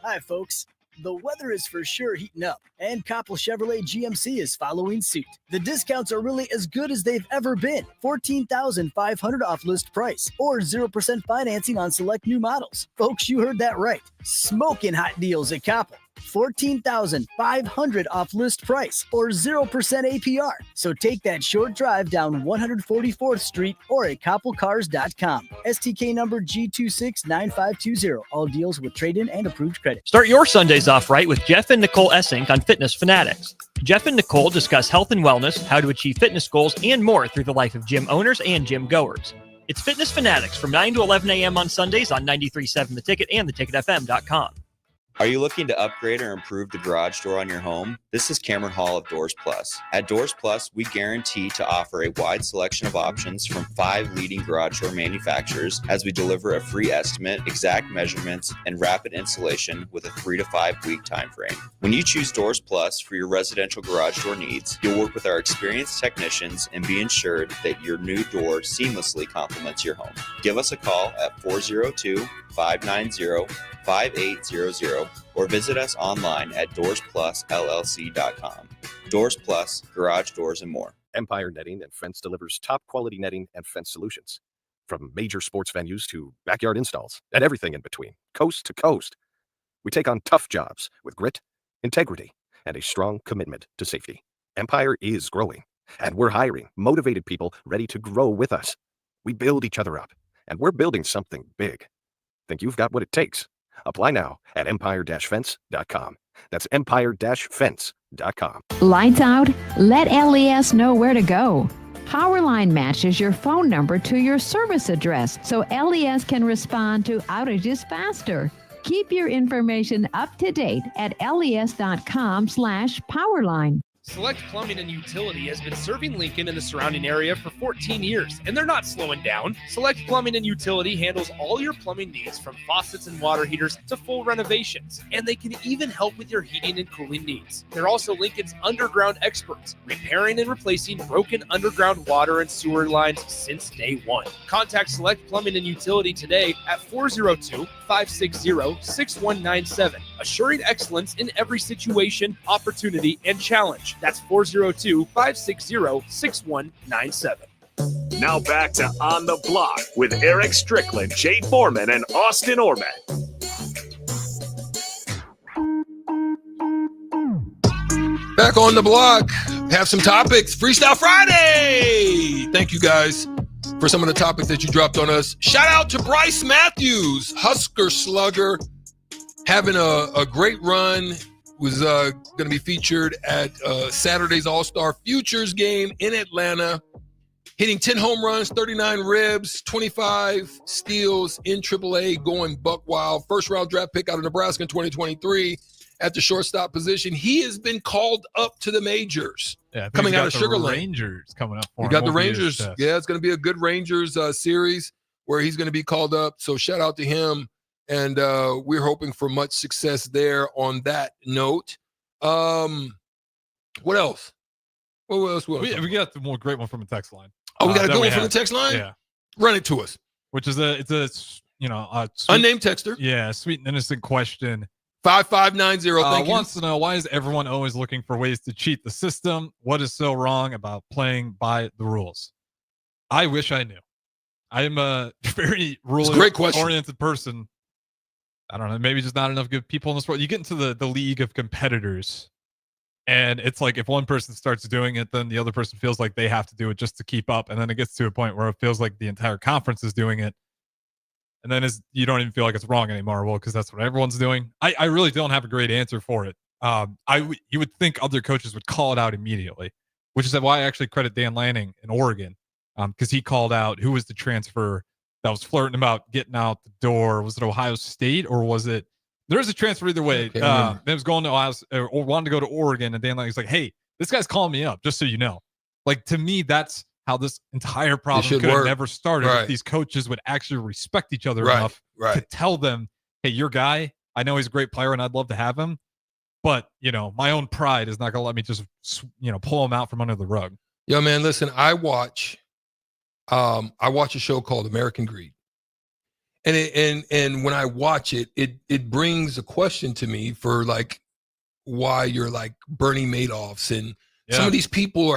Hi, folks. The weather is for sure heating up, and Coppell Chevrolet GMC is following suit. The discounts are really as good as they've ever been. $14,500 off list price, or 0% financing on select new models. Folks, you heard that right. Smoking hot deals at Coppell. $14,500 off list price, or 0% APR. So take that short drive down 144th Street or at CoppellCars.com. STK number G269520. All deals with trade-in and approved credit. Start your Sundays off right with Jeff and Nicole Essink on Fitness Fanatics. Jeff and Nicole discuss health and wellness, how to achieve fitness goals, and more through the life of gym owners and gym goers. It's Fitness Fanatics from 9 to 11 a.m. on Sundays on 93.7 The Ticket and theticketfm.com. Are you looking to upgrade or improve the garage door on your home? This is Cameron Hall of Doors Plus. At Doors Plus, we guarantee to offer a wide selection of options from 5 leading garage door manufacturers as we deliver a free estimate, exact measurements, and rapid installation with a 3 to 5 week time frame. When you choose Doors Plus for your residential garage door needs, you'll work with our experienced technicians and be ensured that your new door seamlessly complements your home. Give us a call at 402-590-5800 or visit us online at DoorsPlusLLC.com. Doors Plus, garage doors and more. Empire Netting and Fence delivers top quality netting and fence solutions. From major sports venues to backyard installs and everything in between, coast to coast. We take on tough jobs with grit, integrity, and a strong commitment to safety. Empire is growing, and we're hiring motivated people ready to grow with us. We build each other up, and we're building something big. Think you've got what it takes? Apply now at empire-fence.com. That's empire-fence.com. Lights out? Let LES know where to go. Powerline matches your phone number to your service address so LES can respond to outages faster. Keep your information up to date at les.com/powerline. Select Plumbing and Utility has been serving Lincoln and the surrounding area for 14 years, and they're not slowing down. Select Plumbing and Utility handles all your plumbing needs from faucets and water heaters to full renovations, and they can even help with your heating and cooling needs. They're also Lincoln's underground experts, repairing and replacing broken underground water and sewer lines since day one. Contact Select Plumbing and Utility today at 402-560-6197, assuring excellence in every situation, opportunity, and challenge. Dodge. That's 402-560-6197. Now back to On the Block with Erick Strickland, Jay Foreman, and Austin Orman. Back on the block. Have some topics. Freestyle Friday. Thank you guys for some of the topics that you dropped on us. Shout out to Bryce Matthews, Husker slugger, having a great run. Was going to be featured at Saturday's All-Star Futures game in Atlanta, hitting 10 home runs, 39 ribs, 25 steals in AAA, going buck wild. First-round draft pick out of Nebraska in 2023 at the shortstop position. He has been called up to the majors. Yeah, coming out of Sugar Land. Rangers coming up for You him. got the Won't be Rangers. his test. Yeah, it's going to be a good Rangers series where he's going to be called up. So shout out to him. And we're hoping for much success there on that note. What else? What else? We got the more great one from the text line. Oh, we got a that good we one from the have. text line? Yeah. Run it to us. Which is sweet, Unnamed texter. Yeah, sweet and innocent question. 5590. Thank you. Wants to know, why is everyone always looking for ways to cheat the system? What is so wrong about playing by the rules? I wish I knew. I am a very rule-oriented person. I don't know, maybe just not enough good people in this world. You get into the league of competitors, and it's like if one person starts doing it, then the other person feels like they have to do it just to keep up. And then it gets to a point where it feels like the entire conference is doing it. And then you don't even feel like it's wrong anymore. Well, because that's what everyone's doing. I really don't have a great answer for it. You would think other coaches would call it out immediately, which is why I actually credit Dan Lanning in Oregon, because he called out who was the transfer that was flirting about getting out the door. Was it Ohio State or was it? There's a transfer either way. It was going to Ohio or wanted to go to Oregon, and Dan Lanning's like, "Hey, this guy's calling me up, just so you know." Like, to me, that's how this entire problem could have never started if these coaches would actually respect each other enough to tell them, "Hey, your guy, I know he's a great player and I'd love to have him, but my own pride is not going to let me just pull him out from under the rug." Yo, man, listen, I watch a show called American Greed. And when I watch it, it brings a question to me for like why you're like Bernie Madoffs and some of these people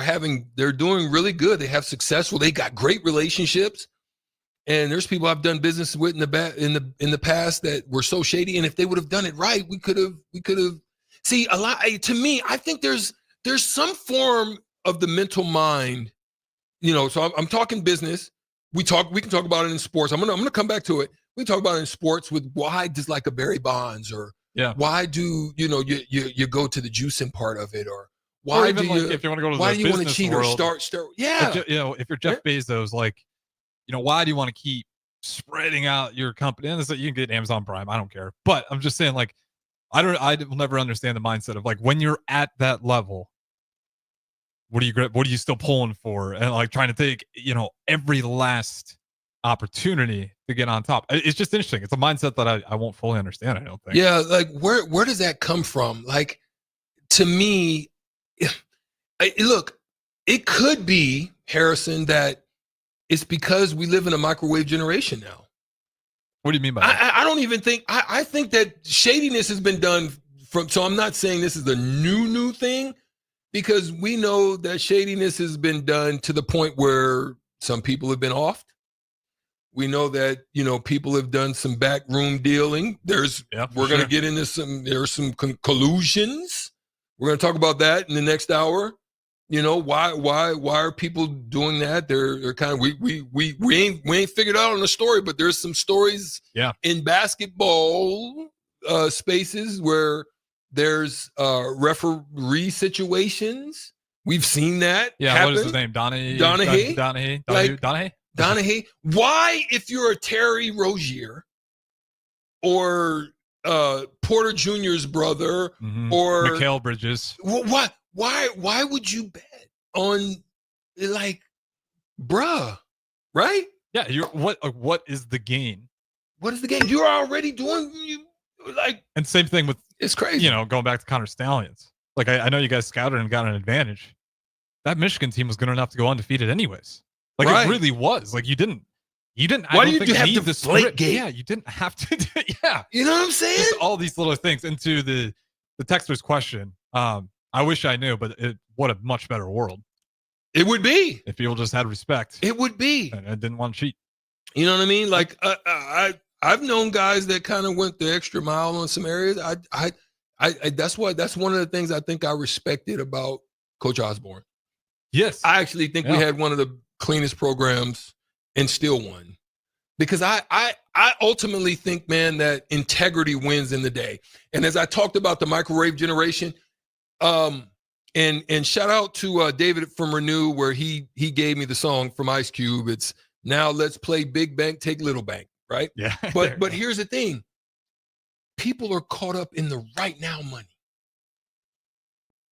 they're doing really good. They have successful, they got great relationships. And there's people I've done business with in the past that were so shady. And if they would have done it right, we could have see a lot. To me, I think there's some form of the mental mind, so I'm talking business. We can talk about it in sports. I'm gonna come back to it. We talk about it in sports with why does like a Barry Bonds or why do you go to the juicing part of it, or why do you if you want to go to why the do you want to business cheat world, or start if you're Jeff Bezos, like why do you want to keep spreading out your company? And you can get Amazon Prime, I don't care, but I'm just saying, like, I will never understand the mindset of like when you're at that level, what are you still pulling for, and like trying to take every last opportunity to get on top. It's just interesting. It's a mindset that I won't fully understand, I don't think. Yeah, like where does that come from? Like, to me, look, it could be, Harrison, that it's because we live in a microwave generation now. What do you mean by that? I don't even think I think that shadiness has been done so I'm not saying this is a new thing, because we know that shadiness has been done to the point where some people have been offed. We know that, people have done some backroom dealing. We're going to get into there's some collusions. We're going to talk about that in the next hour. Why are people doing that? They're kind of, we ain't figured out on the story, but there's some stories in basketball spaces where there's referee situations. We've seen that happen. What is his name? Donahue. Why, if you're a Terry Rozier or Porter Jr.'s brother or Mikal Bridges, why would you bet on, like, bruh, right? Yeah, what is the gain? What is the gain? You're already doing and same thing with, it's crazy. Going back to Connor Stallions. Like, I know you guys scouted and got an advantage. That Michigan team was good enough to go undefeated anyways. Like, it really was. Like, you didn't. Why did you have to deflate gate? Yeah, you didn't have to. Yeah, you know what I'm saying? Just all these little things. Into the texter's question. I wish I knew, but what a much better world it would be if people just had respect. It would be, and I didn't want to cheat. You know what I mean? Like I've known guys that kind of went the extra mile on some areas. I that's one of the things I think I respected about Coach Osborne. Yes, I actually think we had one of the cleanest programs and still won, because I ultimately think, man, that integrity wins in the day. And as I talked about the microwave generation, and shout out to David from Renew, where he gave me the song from Ice Cube. It's now let's play big bank, take little bank, right? Yeah. But here's the thing. People are caught up in the right now money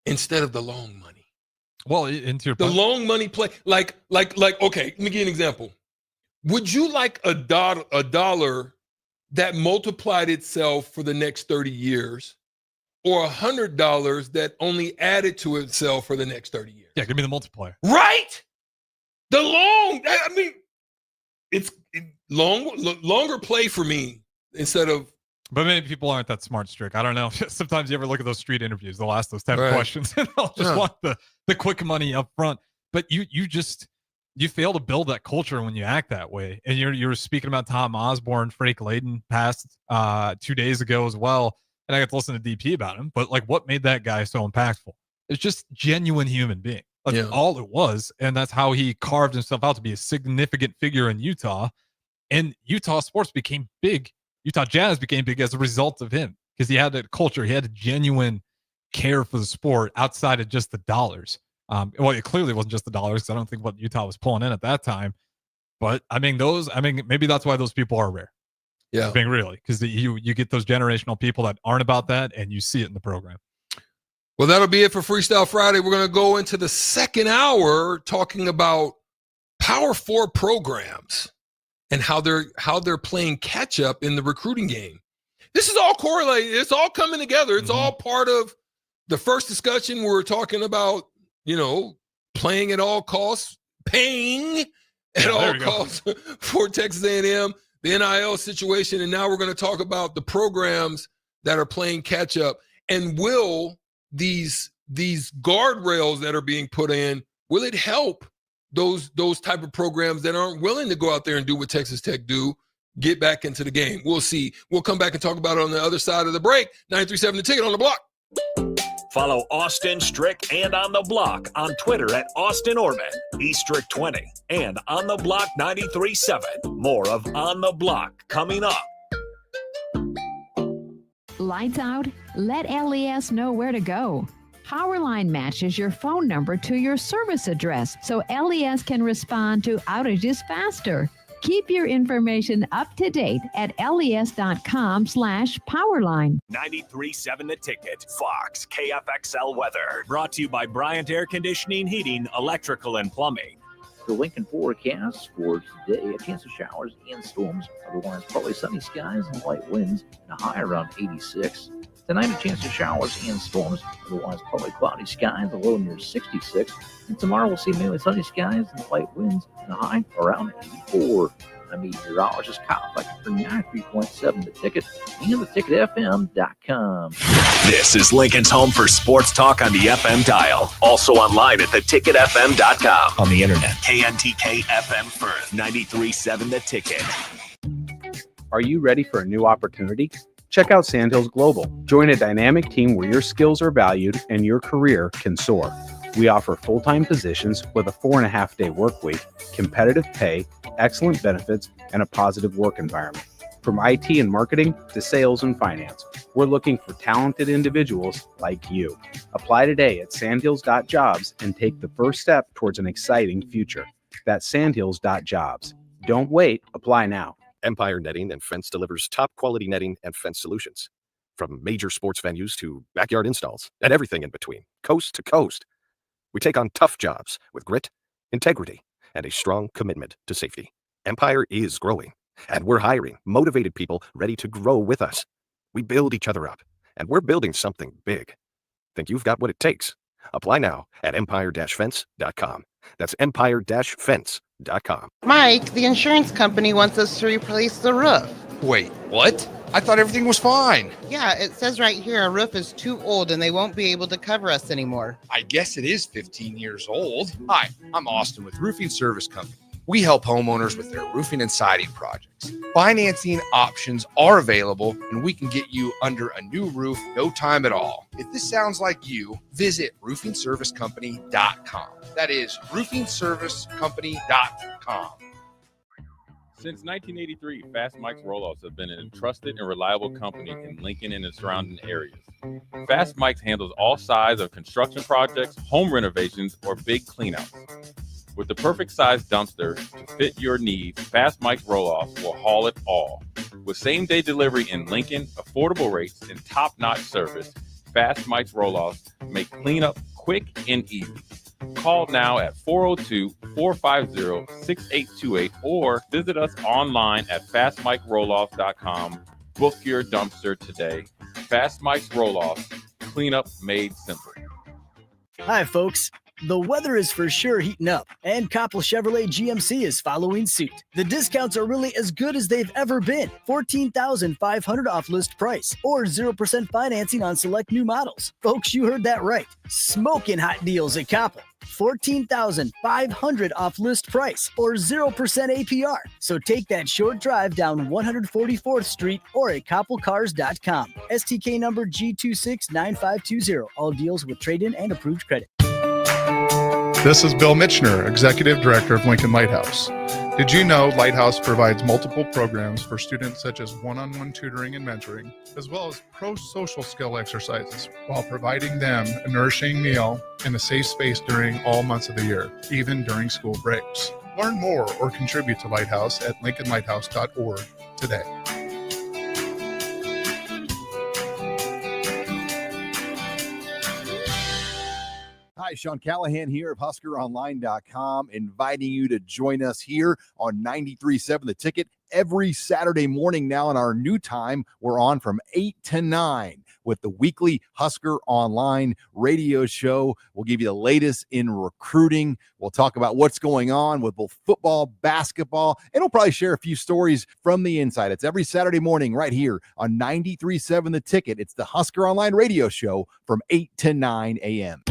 instead of the long money. Well, into your the long money play, like, okay, let me give you an example. Would you like a dollar that multiplied itself for the next 30 years, or $100 that only added to itself for the next 30 years? Yeah, give me the multiplier. Right? It's longer play for me instead of. But many people aren't that smart, Strick. I don't know. Sometimes you ever look at those street interviews, they'll ask those type of questions and they'll just want the quick money up front. But you fail to build that culture when you act that way. And you're speaking about Tom Osborne, Frank Layden passed 2 days ago as well. And I got to listen to DP about him. But like, what made that guy so impactful? It's just genuine human being. That's all it was. And that's how he carved himself out to be a significant figure in Utah. And Utah sports became big. Utah Jazz became big as a result of him, because he had a culture. He had a genuine care for the sport outside of just the dollars. Well, it clearly wasn't just the dollars, because I don't think what Utah was pulling in at that time. But maybe that's why those people are rare. Yeah. Being really, because you get those generational people that aren't about that, and you see it in the program. Well, that'll be it for Freestyle Friday. We're going to go into the second hour talking about Power 4 programs and how they're playing catch up in the recruiting game. This is all correlated. It's all coming together. It's all part of the first discussion. We were talking about, playing at all costs, paying at all costs for Texas A&M, the NIL situation. And now we're going to talk about the programs that are playing catch up. And will these guardrails that are being put in, will it help those type of programs that aren't willing to go out there and do what Texas Tech do, get back into the game? We'll see. We'll come back and talk about it on the other side of the break. 937 The Ticket on the block. Follow Austin Strick and On the Block on Twitter at Austin Orman, eStrick20, and On the Block 93.7. More of On the Block coming up. Lights out? Let LES know where to go. Powerline matches your phone number to your service address so LES can respond to outages faster. Keep your information up to date at les.com/powerline. 93.7 The Ticket, Fox, KFXL weather. Brought to you by Bryant Air Conditioning, Heating, Electrical, and Plumbing. The Lincoln forecast for today, a chance of showers and storms. Otherwise, partly sunny skies and light winds, and a high around 86. Tonight, a chance of showers and storms. Otherwise, partly cloudy skies, a low near 66. And tomorrow, we'll see mainly sunny skies and light winds, and a high around 84. I'm meteorologist Kyle Fletcher for 93.7 The Ticket and theticketfm.com. This is Lincoln's home for sports talk on the FM dial. Also online at theticketfm.com. On the internet, KNTK FM Firth, 93.7 The Ticket. Are you ready for a new opportunity? Check out Sandhills Global. Join a dynamic team where your skills are valued and your career can soar. We offer full-time positions with a 4.5-day work week, competitive pay, excellent benefits, and a positive work environment. From IT and marketing to sales and finance, we're looking for talented individuals like you. Apply today at sandhills.jobs and take the first step towards an exciting future. That's sandhills.jobs. Don't wait. Apply now. Empire Netting and Fence delivers top quality netting and fence solutions. From major sports venues to backyard installs and everything in between, coast to coast. We take on tough jobs with grit, integrity, and a strong commitment to safety. Empire is growing, and we're hiring motivated people ready to grow with us. We build each other up, and we're building something big. Think you've got what it takes? Apply now at empire-fence.com. That's empire-fence.com. Mike, the insurance company wants us to replace the roof. Wait, what? I thought everything was fine. Yeah, it says right here our roof is too old and they won't be able to cover us anymore. I guess it is 15 years old. Hi, I'm Austin with Roofing Service Company. We help homeowners with their roofing and siding projects. Financing options are available, and we can get you under a new roof no time at all. If this sounds like you, visit roofingservicecompany.com. That is roofingservicecompany.com. Since 1983, Fast Mike's Roll-Offs have been a trusted and reliable company in Lincoln and the surrounding areas. Fast Mike's handles all sides of construction projects, home renovations, or big cleanouts. With the perfect size dumpster to fit your needs, Fast Mike's Roll-Offs will haul it all. With same-day delivery in Lincoln, affordable rates, and top-notch service, Fast Mike's Roll-Offs make cleanup quick and easy. Call now at 402-450-6828 or visit us online at fastmikeroll-offs.com. Book your dumpster today. Fast Mike's Roll-Offs, cleanup made simple. Hi, folks. The weather is for sure heating up, and Coppell Chevrolet GMC is following suit. The discounts are really as good as they've ever been. $14,500 off list price, or 0% financing on select new models. Folks, you heard that right. Smoking hot deals at Coppell. $14,500 off list price, or 0% APR. So take that short drive down 144th Street or at CoppellCars.com. STK number G269520. All deals with trade-in and approved credit. This is Bill Mitchner, Executive Director of Lincoln Lighthouse. Did you know Lighthouse provides multiple programs for students such as one-on-one tutoring and mentoring, as well as pro-social skill exercises, while providing them a nourishing meal and a safe space during all months of the year, even during school breaks. Learn more or contribute to Lighthouse at lincolnlighthouse.org today. Hi, Sean Callahan here of HuskerOnline.com, inviting you to join us here on 93.7 The Ticket every Saturday morning now. In our new time, we're on from 8 to 9 with the weekly Husker Online radio show. We'll give you the latest in recruiting. We'll talk about what's going on with both football, basketball, and we'll probably share a few stories from the inside. It's every Saturday morning right here on 93.7 The Ticket. It's the Husker Online radio show from 8 to 9 a.m.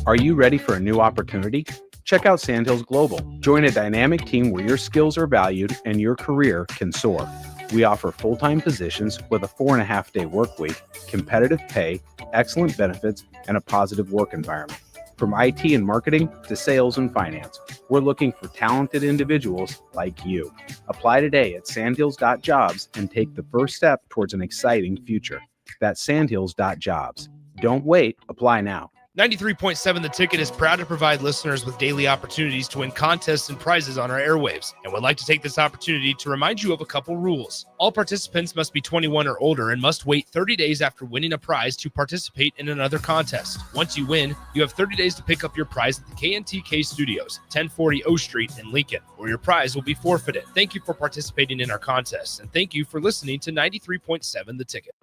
Are you ready for a new opportunity? Check out Sandhills Global. Join a dynamic team where your skills are valued and your career can soar. We offer full-time positions with a 4.5-day work week, competitive pay, excellent benefits, and a positive work environment. From IT and marketing to sales and finance, we're looking for talented individuals like you. Apply today at sandhills.jobs and take the first step towards an exciting future. That's sandhills.jobs. Don't wait. Apply now. 93.7 The Ticket is proud to provide listeners with daily opportunities to win contests and prizes on our airwaves, and would like to take this opportunity to remind you of a couple rules. All participants must be 21 or older and must wait 30 days after winning a prize to participate in another contest. Once you win, you have 30 days to pick up your prize at the KNTK Studios, 1040 O Street in Lincoln, or your prize will be forfeited. Thank you for participating in our contests, and thank you for listening to 93.7 The Ticket.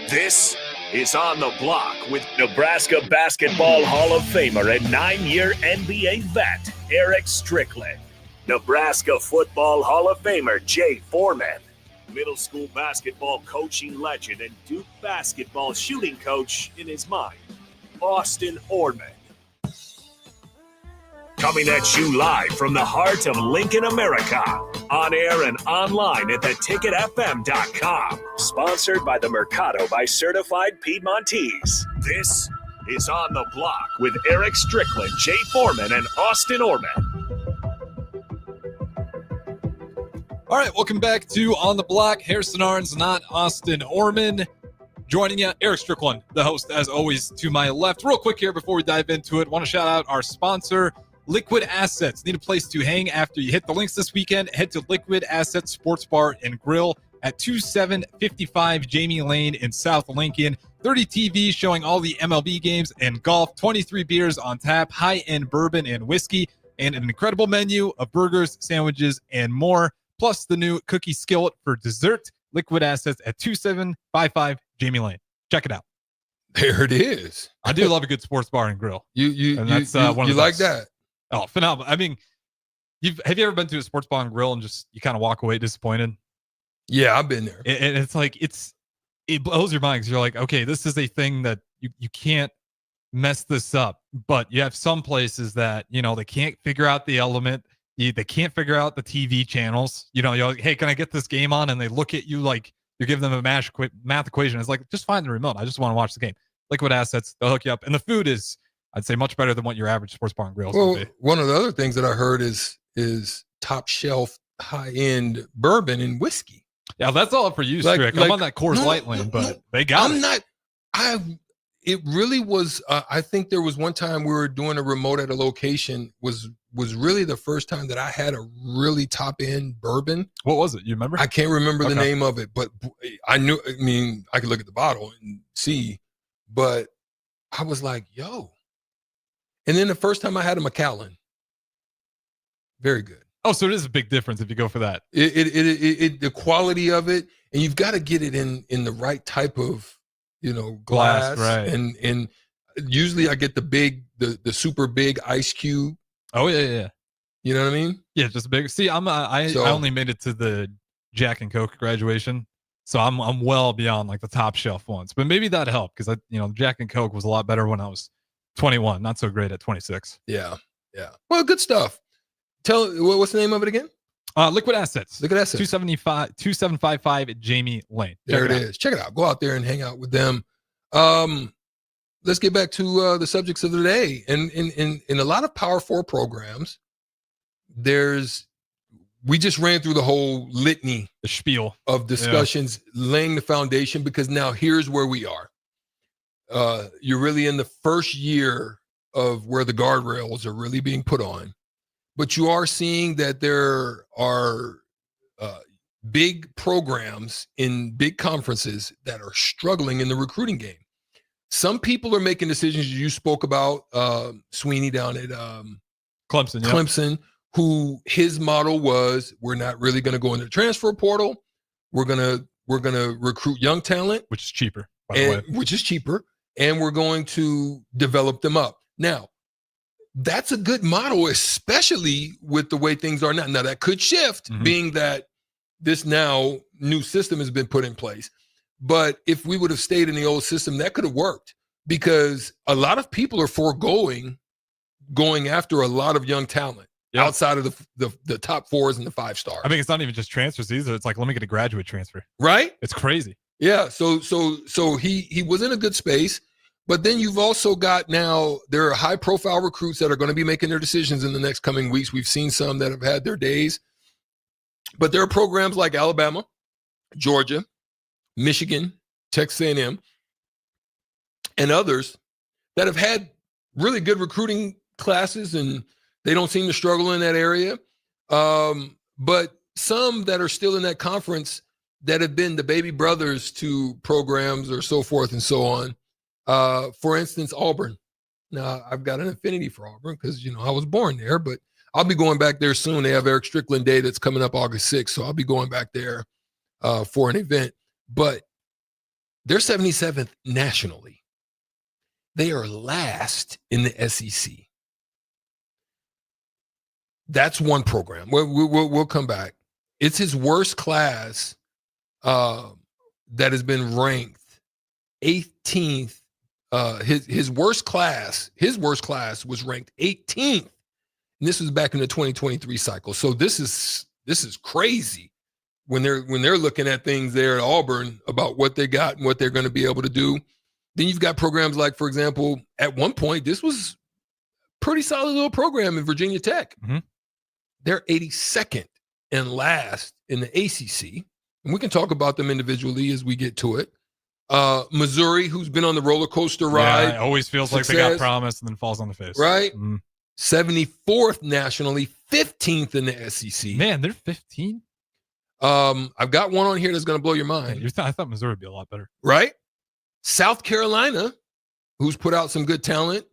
This is On the Block with Nebraska Basketball Hall of Famer and 9-year NBA vet, Erick Strickland. Nebraska Football Hall of Famer, Jay Foreman. Middle school basketball coaching legend and Duke basketball shooting coach in his mind, Austin Orman. Coming at you live from the heart of Lincoln, America. On air and online at theticketfm.com. Sponsored by the Mercado by Certified Piedmontese. This is On the Block with Erick Strickland, Jay Foreman, and Austin Orman. All right, welcome back to On the Block. Harrison Arens, not Austin Orman. Joining you, Erick Strickland, the host, as always, to my left. Real quick here before we dive into it, want to shout out our sponsor, Liquid Assets. Need a place to hang after you hit the links this weekend? Head to Liquid Assets Sports Bar and Grill at 2755 Jamie Lane in South Lincoln. 30 TVs showing all the MLB games and golf. 23 beers on tap, high-end bourbon and whiskey, and an incredible menu of burgers, sandwiches, and more. Plus the new cookie skillet for dessert. Liquid Assets at 2755 Jamie Lane. Check it out. There it is. I do love a good sports bar and grill. You one of you the like best. that? Oh, phenomenal. I mean, have you ever been to a sports bar and grill and just you kind of walk away disappointed? Yeah, I've been there. And it's like, it blows your mind because you're like, okay, this is a thing that you can't mess this up. But you have some places that, they can't figure out the element. They can't figure out the TV channels. You're like, hey, can I get this game on? And they look at you like you're giving them a math equation. It's like, just find the remote. I just want to watch the game. Liquid Assets, they'll hook you up. And the food is, I'd say, much better than what your average sports bar and grill is going to be. One of the other things that I heard is top shelf high-end bourbon and whiskey. Yeah, that's all for you, Strick. I'm on that Coors Light lane, but they got it. It really was. I think there was one time we were doing a remote at a location was really the first time that I had a really top end bourbon. What was it? You remember? I can't remember the name of it, but I knew. I mean, I could look at the bottle and see, but I was like, "Yo!" And then the first time I had a Macallan, very good. Oh, so it is a big difference if you go for that. The quality of it, and you've got to get it in the right type of glass, right? And usually I get the super big ice cube. Oh yeah. You know what I mean? Yeah, just big. See, I only made it to the Jack and Coke graduation, so I'm well beyond like the top shelf ones. But maybe that helped because Jack and Coke was a lot better when I was 21, not so great at 26. Yeah. Well, good stuff. What's the name of it again? Liquid Assets. Liquid Assets. 2755 at Jamie Lane. There it is. Check it out. Go out there and hang out with them. Let's get back to the subjects of the day. And in a lot of Power 4 programs, we just ran through the whole litany, the spiel of discussions, laying the foundation, because now here's where we are. You're really in the first year of where the guardrails are really being put on. But you are seeing that there are big programs in big conferences that are struggling in the recruiting game. Some people are making decisions. You spoke about Sweeney down at Clemson, who his model was, we're not really going to go into the transfer portal. We're gonna recruit young talent, which is cheaper, by the way. Which is cheaper, and we're going to develop them up. Now, that's a good model, especially with the way things are now. Now, that could shift, being that this now new system has been put in place. But if we would have stayed in the old system, that could have worked, because a lot of people are going after a lot of young talent outside of the top fours and the 5-star. I mean, it's not even just transfers either. It's like, let me get a graduate transfer. Right? It's crazy. Yeah. So he was in a good space. But then you've also got now, there are high profile recruits that are going to be making their decisions in the next coming weeks. We've seen some that have had their days, but there are programs like Alabama, Georgia, Michigan, Texas A&M, and others that have had really good recruiting classes, and they don't seem to struggle in that area. But some that are still in that conference that have been the baby brothers to programs or so forth and so on. For instance, Auburn. Now, I've got an affinity for Auburn because, I was born there, but I'll be going back there soon. They have Erick Strickland Day that's coming up August 6th, so I'll be going back there for an event. But they're 77th nationally. They are last in the SEC. That's one program. We'll come back. It's his worst class that has been ranked 18th. His worst class was ranked 18th, and this was back in the 2023 cycle. So this is crazy when they're looking at things there at Auburn about what they got and what they're going to be able to do. Then you've got programs like, for example, at one point this was a pretty solid little program in Virginia Tech. They're 82nd and last in the ACC, and we can talk about them individually as we get to it. Missouri, who's been on the roller coaster ride. Yeah, it always feels like they got promised and then falls on the face. Right? 74th nationally, 15th in the SEC. Man, they're 15? I've got one on here that's going to blow your mind. I thought Missouri would be a lot better. Right? South Carolina, who's put out some good talent.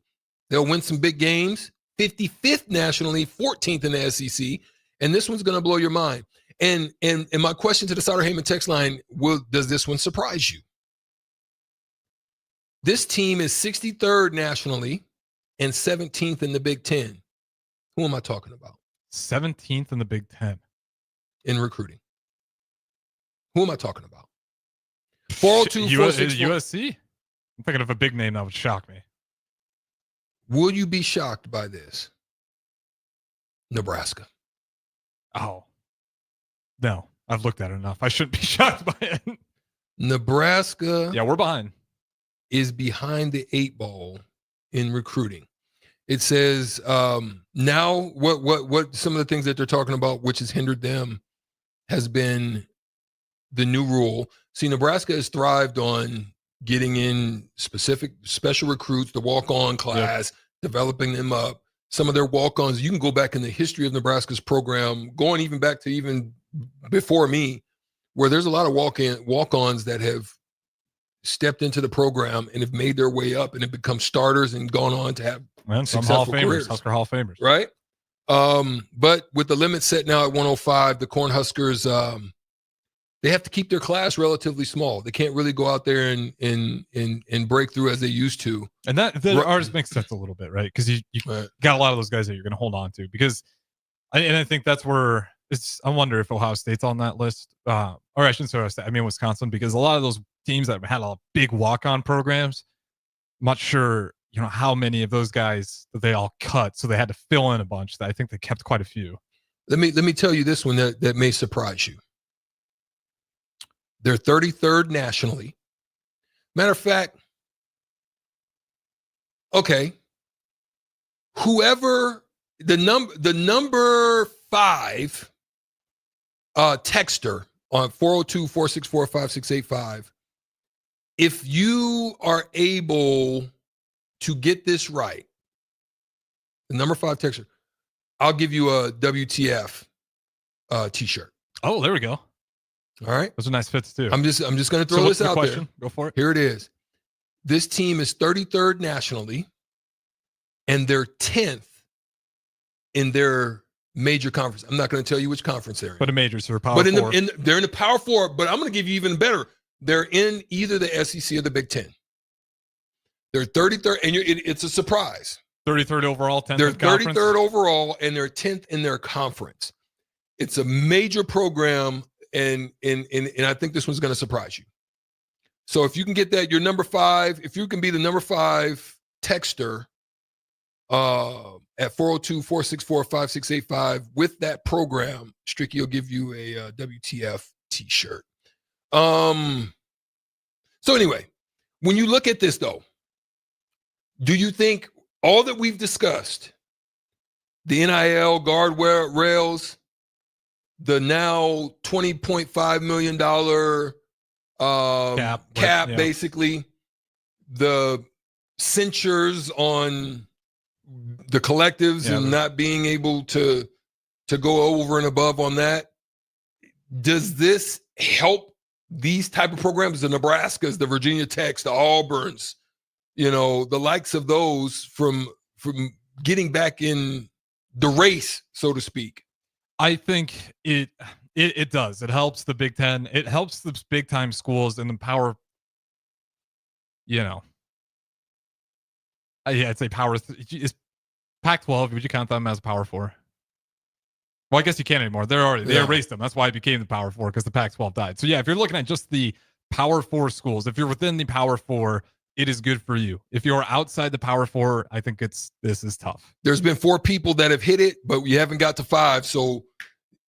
They'll win some big games. 55th nationally, 14th in the SEC. And this one's going to blow your mind. And my question to the Sauter Heyman text line, does this one surprise you? This team is 63rd nationally and 17th in the Big Ten. Who am I talking about? 17th in the Big Ten. In recruiting. Who am I talking about? 402-464. USC? I'm thinking of a big name that would shock me. Will you be shocked by this? Nebraska. Oh. No, I've looked at it enough. I shouldn't be shocked by it. Nebraska. Yeah, we're behind. Is behind the 8 ball in recruiting. It says now what some of the things that they're talking about, which has hindered them, has been the new rule. See, Nebraska has thrived on getting in special recruits, the walk-on class, developing them up. Some of their walk-ons, you can go back in the history of Nebraska's program, going even back to even before me, where there's a lot of walk-ons that have stepped into the program and have made their way up and have become starters and gone on to have some Hall of Famers, careers. Husker Hall of Famers. Right? But with the limit set now at 105, the Cornhuskers, they have to keep their class relatively small. They can't really go out there and break through as they used to. And that ours makes sense a little bit, right? Because you got a lot of those guys that you're going to hold on to. Because, I think that's where I wonder if Ohio State's on that list. Or I shouldn't say Ohio State. I mean Wisconsin, because a lot of those teams that had a lot of big walk-on programs, I'm not sure how many of those guys that they all cut. So they had to fill in a bunch. That I think they kept quite a few. Let me tell you this one that may surprise you. They're 33rd nationally. Matter of fact, okay, whoever the number 5 texter on 402-464-5685, if you are able to get this right, the number 5 texter, I'll give you a WTF t-shirt. Oh, there we go. All right. Those are nice fits too. I'm just going to throw this out there. Go for it. Here it is. This team is 33rd nationally, and they're 10th in their major conference. I'm not going to tell you which conference they're in. But a major, so Power 4. But they're in the Power 4, but I'm going to give you even better. They're in either the SEC or the Big Ten. They're 33rd, and it's a surprise. 33rd overall, 10th They're in conference. 33rd overall, and they're 10th in their conference. It's a major program. And I think this one's going to surprise you. So if you can get that, your number 5, if you can be the number 5 texter at 402-464-5685 with that program, Stricky will give you a WTF t-shirt. So anyway, when you look at this though, do you think all that we've discussed, the NIL guardrails, the now $20.5 million cap, basically, the censures on the collectives and not being able to go over and above on that. Does this help these type of programs, the Nebraskas, the Virginia Techs, the Auburns, the likes of those from getting back in the race, so to speak? I think it does. It helps the Big Ten. It helps the big time schools in the power. I'd say power. Is Pac-12? Would you count them as a Power 4? Well, I guess you can't anymore. They erased them. That's why it became the Power 4, because the Pac-12 died. So yeah, if you're looking at just the Power 4 schools, if you're within the Power 4, it is good for you. If you're outside the Power 4, I think this is tough. There's been 4 people that have hit it, but you haven't got to 5. So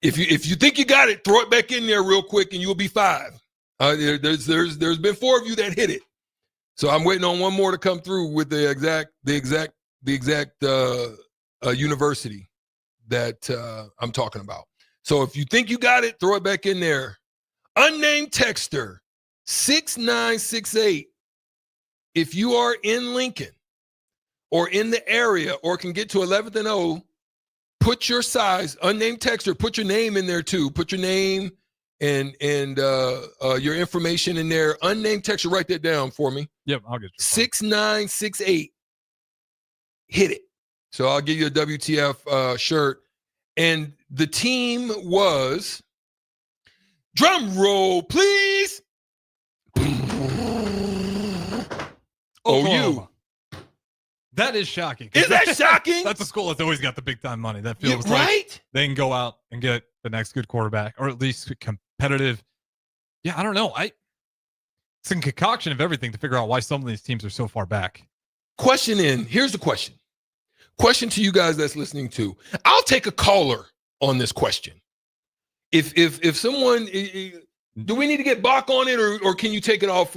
if you think you got it, throw it back in there real quick, and you'll be 5. There's been 4 of you that hit it. So I'm waiting on one more to come through with the exact university that I'm talking about. So if you think you got it, throw it back in there. Unnamed texter 6968. If you are in Lincoln or in the area or can get to 11th and O, put your size, unnamed texter, put your name in there too. Put your name and your information in there. Unnamed texter, write that down for me. Yep, I'll get you. 6968. Hit it. So I'll give you a WTF shirt. And the team was, drum roll, please. OU. That is shocking. Is that shocking? That's a school that's always got the big time money. That feels right? like they can go out and get the next good quarterback, or at least competitive Yeah, I don't know. It's a concoction of everything to figure out why some of these teams are so far back. Here's the question. Question to you guys that's listening to. I'll take a caller on this question. If someone, do we need to get Bach on it, or can you take it off?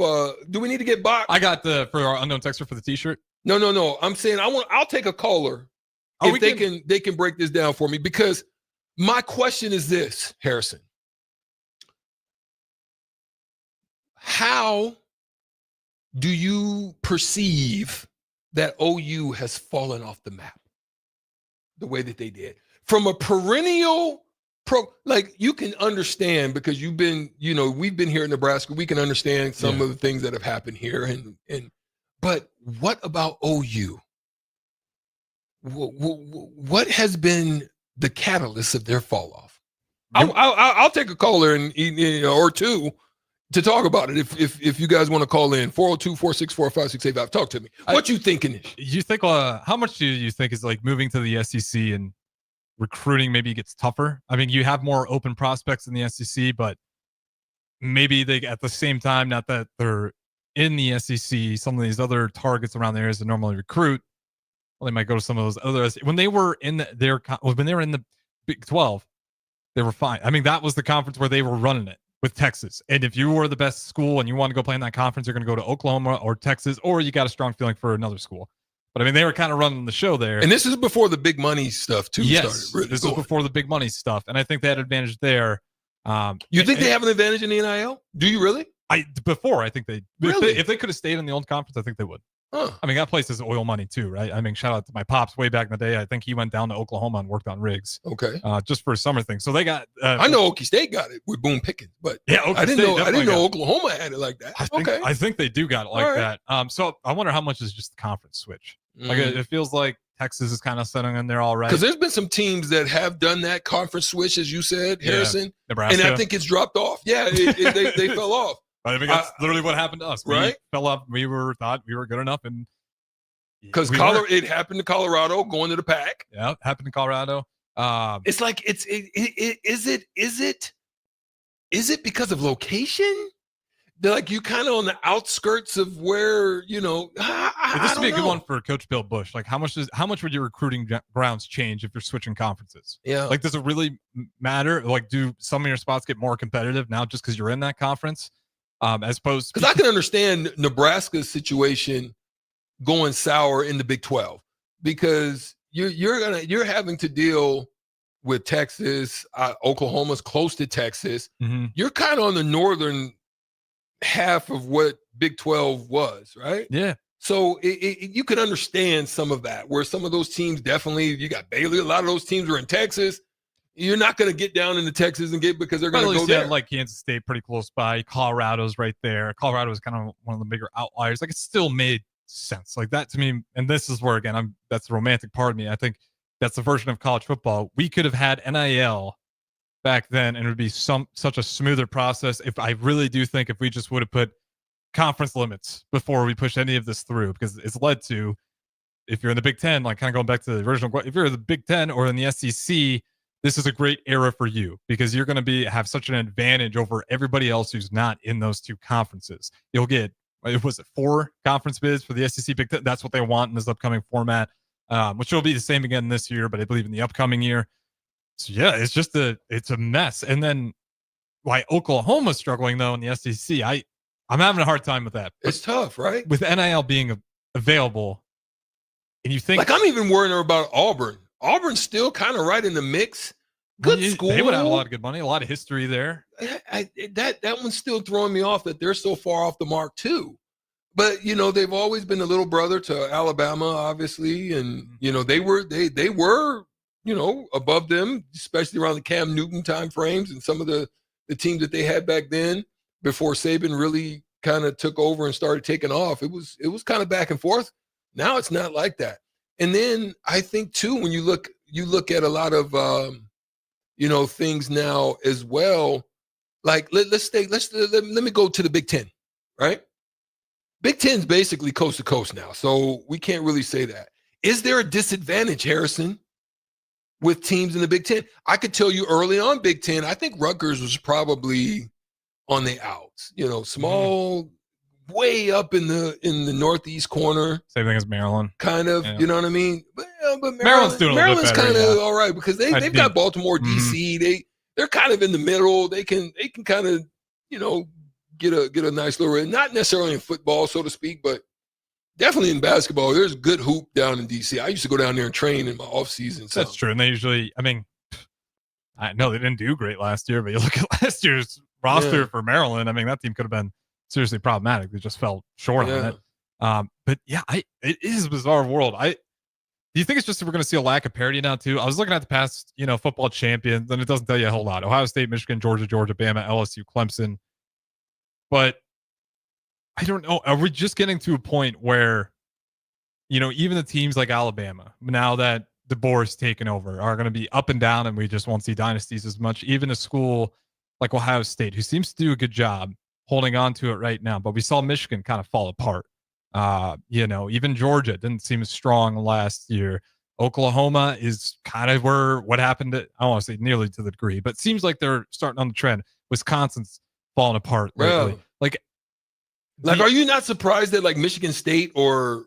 Do we need to get Bach? I got for our unknown texter for the T-shirt. No. I'm saying I'll take a caller if they can break this down for me, because my question is this, Harrison. How do you perceive that OU has fallen off the map the way that they did? From a perennial like, you can understand, because we've been here in Nebraska, we can understand some of the things that have happened here. But what about OU? What has been the catalyst of their fall off? I'll take a caller or two to talk about it if you guys want to call in. 402-464-5685. Talk to me. What you thinking? You think how much do you think is like moving to the SEC and recruiting maybe gets tougher? I mean, you have more open prospects in the SEC, but maybe they at the same time, not that they're in the SEC, some of these other targets around the areas that normally recruit, well, they might go to some of those other. When they were in the Big 12, they were fine. I mean, that was the conference where they were running it with Texas. And if you were the best school and you want to go play in that conference, you're going to go to Oklahoma or Texas, or you got a strong feeling for another school. But I mean, they were kind of running the show there. And this is before the big money stuff too. Yes, started this was before the big money stuff. And I think they had an advantage there. You think they have an advantage in the NIL? Do you really? I think they really? If they could have stayed in the old conference, I think they would. Huh. I mean, that place is oil money too, right? I mean, shout out to my pops way back in the day. I think he went down to Oklahoma and worked on rigs. Okay. Just for a summer thing. So they got. I know Okie State got it with Boone Pickens, but yeah, I didn't know Oklahoma had it like that. I think they do got it like that. So I wonder how much is just the conference switch. Like it feels like Texas is kind of settling in there all right. Because there's been some teams that have done that conference switch, as you said, Harrison. Nebraska. And I think it's dropped off. Yeah, they fell off. I think that's literally what happened to us. Right? We fell off. We thought we were good enough, and because it happened to Colorado going to the Pac. Yeah, happened to Colorado. It's like is it because of location? They're like you kind of on the outskirts of where this would be a good one for Coach Bill Bush. Like how much would your recruiting grounds change if you're switching conferences? Yeah, like does it really matter? Like do some of your spots get more competitive now just because you're in that conference? As opposed because I can understand Nebraska's situation going sour in the Big 12 because you're having to deal with Texas. Oklahoma's close to Texas. Mm-hmm. You're kind of on the northern half of what Big 12 was, right? Yeah. So you could understand some of that, where some of those teams definitely, you got Baylor, a lot of those teams are in Texas. You're not going to get down into Texas and get because they're going to go there. Like Kansas State pretty close by. Colorado's right there. Colorado is kind of one of the bigger outliers. Like it still made sense. Like that to me, and this is where again that's the romantic part of me. I think that's the version of college football. We could have had NIL back then and it would be such a smoother process. If I really do think if we just would have put conference limits before we push any of this through, because it's led to, if you're in the Big Ten, like kind of going back to the original, if you're in the Big Ten or in the SEC, this is a great era for you because you're going to have such an advantage over everybody else who's not in those two conferences. You'll get, was it 4 conference bids for the SEC Big Ten? That's what they want in this upcoming format, which will be the same again this year, but I believe in the upcoming year. So yeah, it's just it's a mess. And then why Oklahoma's struggling though in the SEC, I'm having a hard time with that. It's tough, right? With NIL being available, and you think like I'm even worrying about Auburn. Auburn's still kind of right in the mix. Good school. They would have a lot of good money, a lot of history there. That one's still throwing me off that they're so far off the mark too. But they've always been the little brother to Alabama, obviously, and they were above them, especially around the Cam Newton time frames and some of the teams that they had back then before Saban really kind of took over and started taking off. It was kind of back and forth. Now it's not like that. And then I think too, when you look at a lot of things now as well. Like let me go to the Big Ten, right? Big Ten's basically coast to coast now, so we can't really say that. Is there a disadvantage, Harrison, with teams in the Big Ten? I could tell you early on Big Ten, I think Rutgers was probably on the outs. Small, way up in the northeast corner. Same thing as Maryland. Kind of, Yeah. you know what I mean? But Maryland's doing a little bit Maryland's better, kind of yeah. all right because they've got Baltimore, DC. They're kind of in the middle. They can kind of, get a nice little, not necessarily in football, so to speak, but definitely in basketball. There's a good hoop down in DC. I used to go down there and train in my off season. So. That's true. And they usually, I know they didn't do great last year, but you look at last year's roster for Maryland. That team could have been seriously problematic. They just fell short on it. But yeah, it is a bizarre world. Do you think it's just that we're going to see a lack of parity now too? I was looking at the past, football champions, and it doesn't tell you a whole lot. Ohio State, Michigan, Georgia, Bama, LSU, Clemson. But I don't know. Are we just getting to a point where, even the teams like Alabama, now that DeBoer's taken over, are going to be up and down, and we just won't see dynasties as much? Even a school like Ohio State, who seems to do a good job holding on to it right now, but we saw Michigan kind of fall apart. Even Georgia didn't seem as strong last year. Oklahoma is kind of what happened I don't want to say nearly to the degree, but it seems like they're starting on the trend. Wisconsin's falling apart lately. Are you not surprised that Michigan State or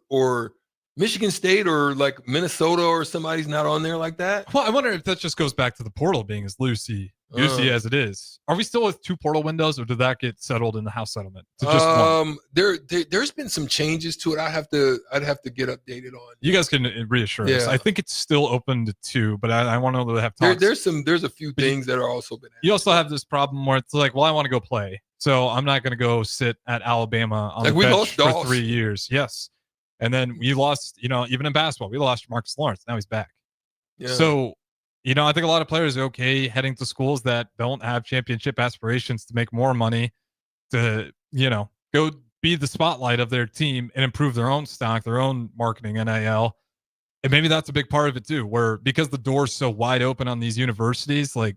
like Minnesota or somebody's not on there like that? Well, I wonder if that just goes back to the portal being as loosey as it is. Are we still with 2 portal windows, or did that get settled in the House settlement to just one? There's been some changes to it. I'd have to get updated on. You guys can reassure us. I think it's still open to 2, but I want to have talks. There's a few things that are also been. You also have this problem where it's like, well, I want to go play, so I'm not going to go sit at Alabama on the bench for 3 years. Yes. And then we lost, even in basketball, we lost Marcus Lawrence. Now he's back. Yeah. So, I think a lot of players are okay heading to schools that don't have championship aspirations to make more money, to, go be the spotlight of their team and improve their own stock, their own marketing, NIL. And maybe that's a big part of it too, where because the door's so wide open on these universities, to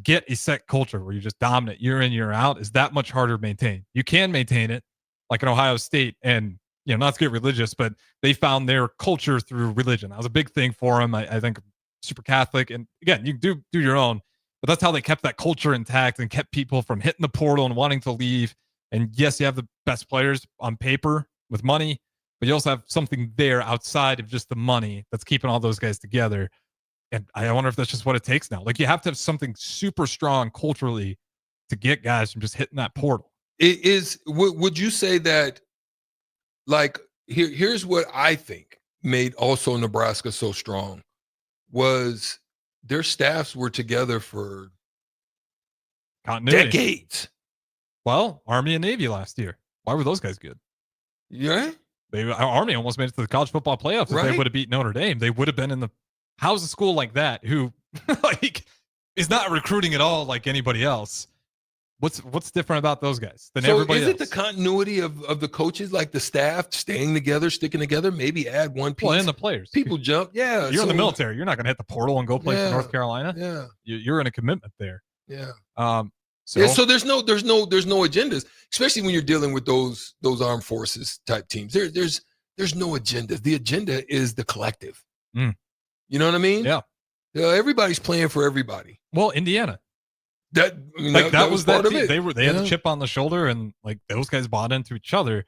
get a set culture where you're just dominant year in, year out is that much harder to maintain. You can maintain it like in Ohio State, and not to get religious, but they found their culture through religion. That was a big thing for them. I think super Catholic. And again, you do your own, but that's how they kept that culture intact and kept people from hitting the portal and wanting to leave. And yes, you have the best players on paper with money, but you also have something there outside of just the money that's keeping all those guys together. And I wonder if that's just what it takes now. You have to have something super strong culturally to get guys from just hitting that portal. It is. Would you say that? Here's what I think made also Nebraska so strong was their staffs were together for continuity. Decades. Well, Army and Navy last year. Why were those guys good? Yeah. Army almost made it to the college football playoffs. If they would have beat Notre Dame, they would have been in the. How's a school like that who is not recruiting at all like anybody else? What's different about those guys than everybody else? Is it the continuity of the coaches, like the staff staying together, sticking together, maybe add one piece? Well, and the players. People jump. Yeah. You're in the military. You're not going to hit the portal and go play for North Carolina. Yeah. You're in a commitment there. Yeah. So there's no agendas, especially when you're dealing with those armed forces type teams. There's no agenda. The agenda is the collective. Mm. You know what I mean? Yeah. Everybody's playing for everybody. Well, Indiana. That was part of it. They had a chip on the shoulder, and those guys bought into each other.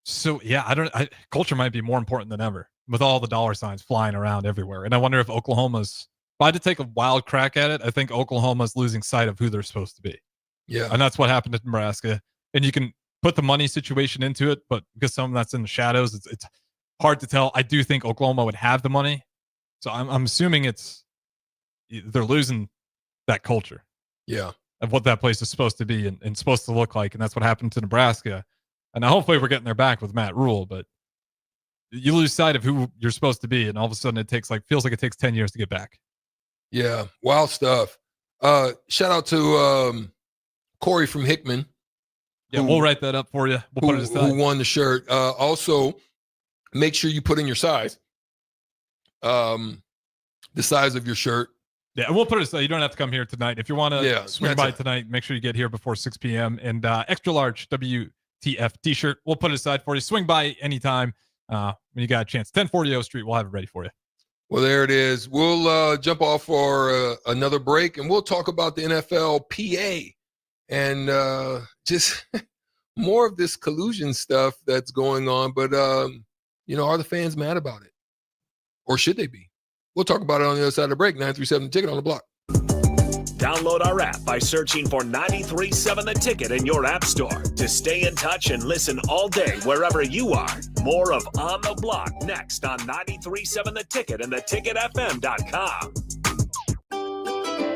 So yeah, culture might be more important than ever with all the dollar signs flying around everywhere. And I wonder if Oklahoma's, if I had to take a wild crack at it, I think Oklahoma's losing sight of who they're supposed to be. Yeah. And that's what happened at Nebraska. And you can put the money situation into it, but because some of that's in the shadows, it's hard to tell. I do think Oklahoma would have the money. So I'm assuming they're losing that culture. Yeah. Of what that place is supposed to be and supposed to look like. And that's what happened to Nebraska. And now hopefully we're getting their back with Matt Rule, but you lose sight of who you're supposed to be. And all of a sudden feels like it takes 10 years to get back. Yeah. Wild stuff. Shout out to Corey from Hickman. Yeah, we'll write that up for you. We'll put it aside. Who won the shirt. Also, make sure you put in your size. The size of your shirt. Yeah, we'll put it aside. You don't have to come here tonight. If you want to swing by tonight, make sure you get here before 6 p.m. And extra large WTF t-shirt. We'll put it aside for you. Swing by anytime when you got a chance. 1040 O Street. We'll have it ready for you. Well, there it is. We'll jump off for another break, and we'll talk about the NFL PA and just more of this collusion stuff that's going on. But, are the fans mad about it? Or should they be? We'll talk about it on the other side of the break. 937 The Ticket on the block. Download our app by searching for 93.7 The Ticket in your app store to stay in touch and listen all day wherever you are. More of On the Block next on 93.7 The Ticket and theticketfm.com.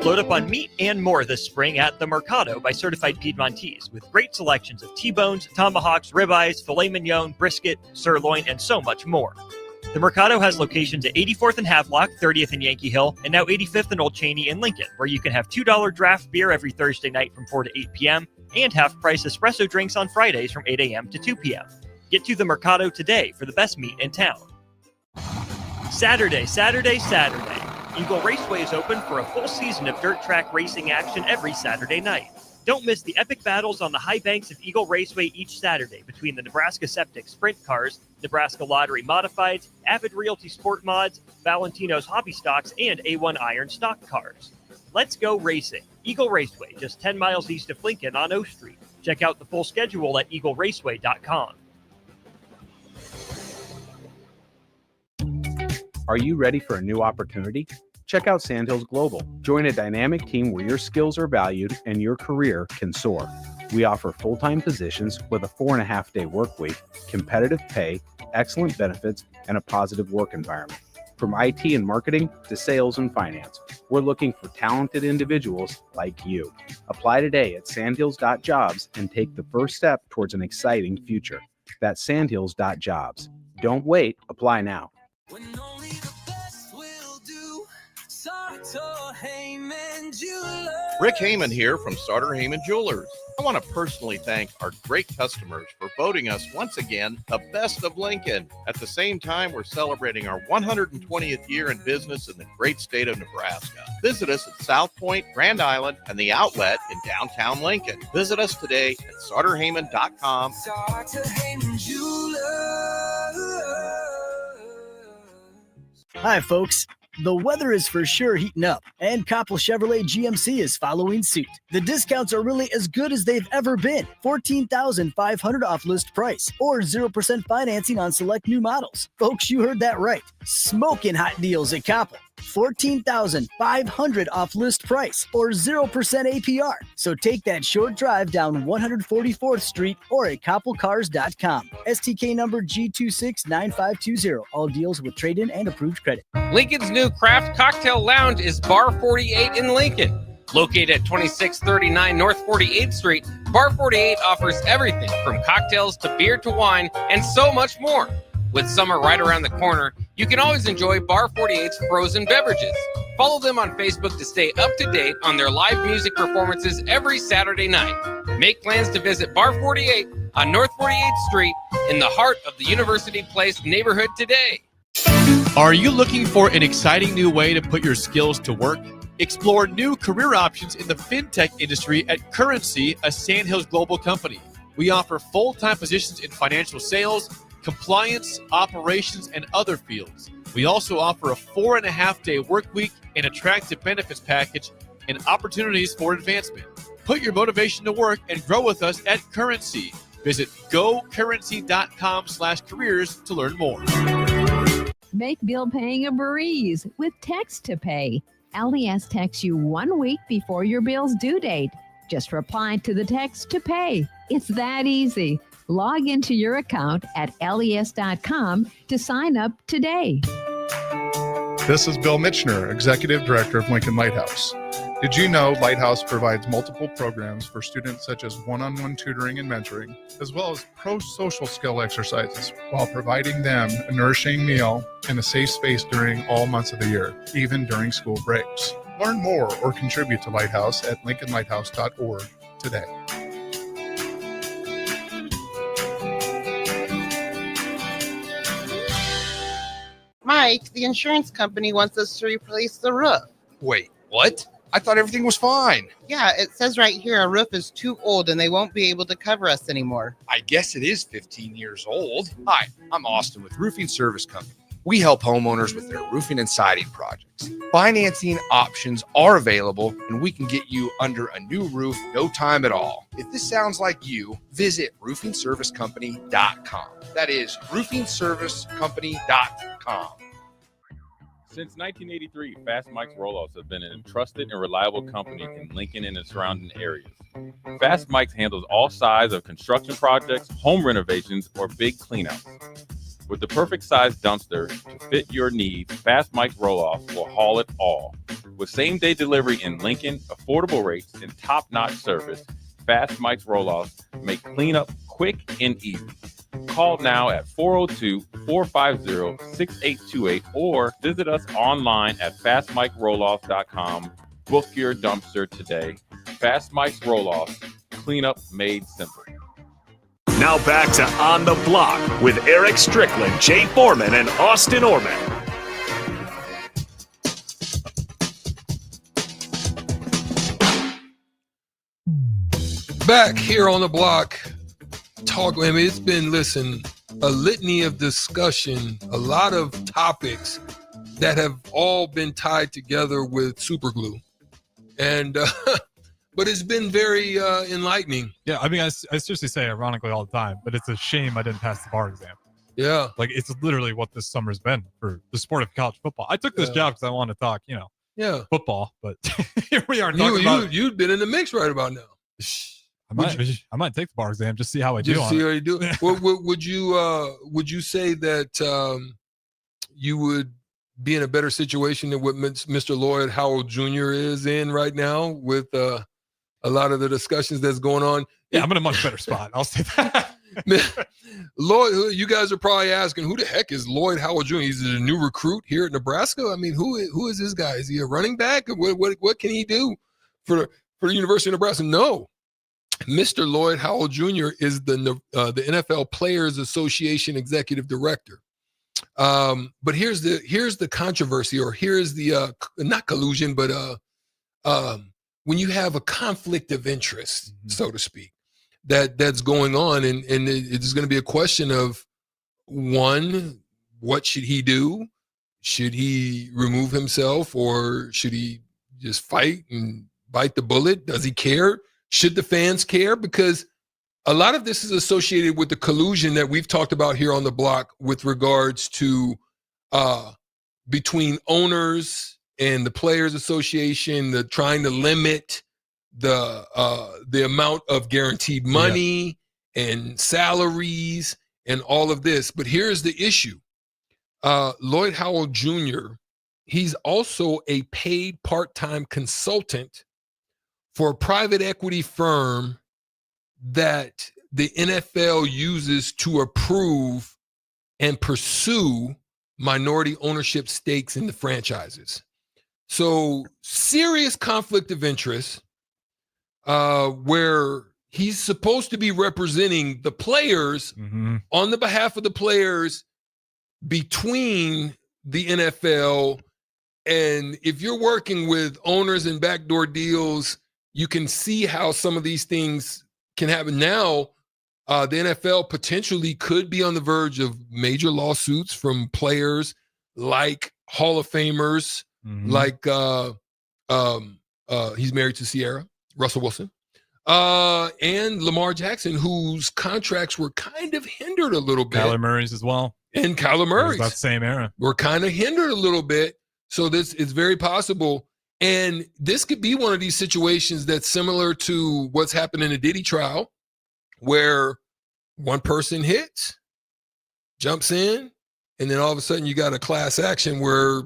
Load up on meat and more this spring at the Mercado by Certified Piedmontese with great selections of T-bones, tomahawks, ribeyes, filet mignon, brisket, sirloin, and so much more. The Mercado has locations at 84th and Havelock, 30th and Yankee Hill, and now 85th and Old Cheney in Lincoln, where you can have $2 draft beer every Thursday night from 4 to 8 p.m. and half-price espresso drinks on Fridays from 8 a.m. to 2 p.m. Get to the Mercado today for the best meat in town. Saturday. Eagle Raceway is open for a full season of dirt track racing action every Saturday night. Don't miss the epic battles on the high banks of Eagle Raceway each Saturday between the Nebraska Septic Sprint Cars, Nebraska Lottery Modifieds, Avid Realty Sport Mods, Valentino's Hobby Stocks, and A1 Iron Stock Cars. Let's go racing. Eagle Raceway, just 10 miles east of Lincoln on O Street. Check out the full schedule at eagleraceway.com. Are you ready for a new opportunity? Check out Sandhills Global. Join a dynamic team where your skills are valued and your career can soar. We offer full-time positions with a 4.5-day work week, competitive pay, excellent benefits, and a positive work environment. From IT and marketing to sales and finance, we're looking for talented individuals like you. Apply today at sandhills.jobs and take the first step towards an exciting future. That's sandhills.jobs. Don't wait. Apply now. Rick Heyman here from Starter Heyman Jewelers. I want to personally thank our great customers for voting us once again the best of Lincoln. At the same time, we're celebrating our 120th year in business in the great state of Nebraska. Visit us at South Point, Grand Island, and the Outlet in downtown Lincoln. Visit us today at StarterHeyman.com. Starter Heyman Jewelers. Hi, folks. The weather is for sure heating up, and Coppell Chevrolet GMC is following suit. The discounts are really as good as they've ever been. $14,500 off list price, or 0% financing on select new models. Folks, you heard that right. Smoking hot deals at Coppell. $14,500 off list price, or 0% APR. So take that short drive down 144th Street or at CoppellCars.com. STK number G269520. All deals with trade-in and approved credit. Lincoln's new craft cocktail lounge is Bar 48 in Lincoln. Located at 2639 North 48th Street, Bar 48 offers everything from cocktails to beer to wine and so much more. With summer right around the corner, you can always enjoy Bar 48's frozen beverages. Follow them on Facebook to stay up to date on their live music performances every Saturday night. Make plans to visit Bar 48 on North 48th Street in the heart of the University Place neighborhood today. Are you looking for an exciting new way to put your skills to work? Explore new career options in the fintech industry at Currency, a Sandhills Global company. We offer full-time positions in financial sales, compliance, operations, and other fields. We also offer a 4.5-day work week, an attractive benefits package, and opportunities for advancement. Put your motivation to work and grow with us at Currency. Visit gocurrency.com/careers to learn more. Make bill paying a breeze with Text to Pay. LES texts you 1 week before your bill's due date. Just reply to the Text to Pay. It's that easy. Log into your account at les.com to sign up today. This is Bill Mitchner, Executive Director of Lincoln Lighthouse. Did you know Lighthouse provides multiple programs for students such as one-on-one tutoring and mentoring, as well as pro-social skill exercises, while providing them a nourishing meal and a safe space during all months of the year, even during school breaks? Learn more or contribute to Lighthouse at lincolnlighthouse.org today. Mike, the insurance company wants us to replace the roof. Wait, what? I thought everything was fine. Yeah, it says right here our roof is too old and they won't be able to cover us anymore. I guess it is 15 years old. Hi, I'm Austin with Roofing Service Company. We help homeowners with their roofing and siding projects. Financing options are available, and we can get you under a new roof no time at all. If this sounds like you, visit roofingservicecompany.com. That is roofingservicecompany.com. Since 1983, Fast Mike's Rollouts have been a trusted and reliable company in Lincoln and the surrounding areas. Fast Mike's handles all sides of construction projects, home renovations, or big cleanouts. With the perfect size dumpster to fit your needs, Fast Mike's Roll-Off will haul it all. With same-day delivery in Lincoln, affordable rates, and top-notch service, Fast Mike's Roll-Offs make cleanup quick and easy. Call now at 402-450-6828 or visit us online at fastmikeroll-off.com. Book your dumpster today. Fast Mike's Roll-Offs, cleanup made simple. Now back to On the Block with Erick Strickland, Jay Foreman, and Austin Orman. Back here on the block, it's been, a litany of discussion, a lot of topics that have all been tied together with super glue. And, but it's been very enlightening. Yeah, I mean, I seriously say ironically all the time, but it's a shame I didn't pass the bar exam. Yeah. Like, it's literally what this summer's been for the sport of college football. I took this job because I wanted to talk, football, but here we are talking about You'd been in the mix right about now. I might take the bar exam, just see how I do. Just see how you do. Would you say that you would be in a better situation than what Mr. Lloyd Howell Jr. is in right now with a lot of the discussions that's going on? Yeah, I'm in a much better spot. I'll say that. Lloyd, you guys are probably asking, who the heck is Lloyd Howell Jr.? He's a new recruit here at Nebraska. I mean, who is this guy? Is he a running back? What can he do for the University of Nebraska? No. Mr. Lloyd Howell Jr. is the NFL Players Association executive director. But here's the controversy, or here's the not collusion, but when you have a conflict of interest, so to speak, that's going on, and it's going to be a question of, one, what should he do? Should he remove himself, or should he just fight and bite the bullet? Does he care? Should the fans care? Because a lot of this is associated with the collusion that we've talked about here on the block with regards to between owners and the Players Association, the trying to limit the amount of guaranteed money and salaries and all of this. But here's the issue. Lloyd Howell Jr., he's also a paid part-time consultant for a private equity firm that the NFL uses to approve and pursue minority ownership stakes in the franchises. So serious conflict of interest, where he's supposed to be representing the players on the behalf of the players between the NFL. And if you're working with owners and backdoor deals, you can see how some of these things can happen. Now, the NFL potentially could be on the verge of major lawsuits from players like Hall of Famers, like he's married to Sierra, Russell Wilson, and Lamar Jackson, whose contracts were kind of hindered a little bit. Kyler Murray's as well. And Kyler Murray's. That same era. We're kind of hindered a little bit. So this is very possible. And this could be one of these situations that's similar to what's happened in the Diddy trial, where one person hits, jumps in, and then all of a sudden you got a class action where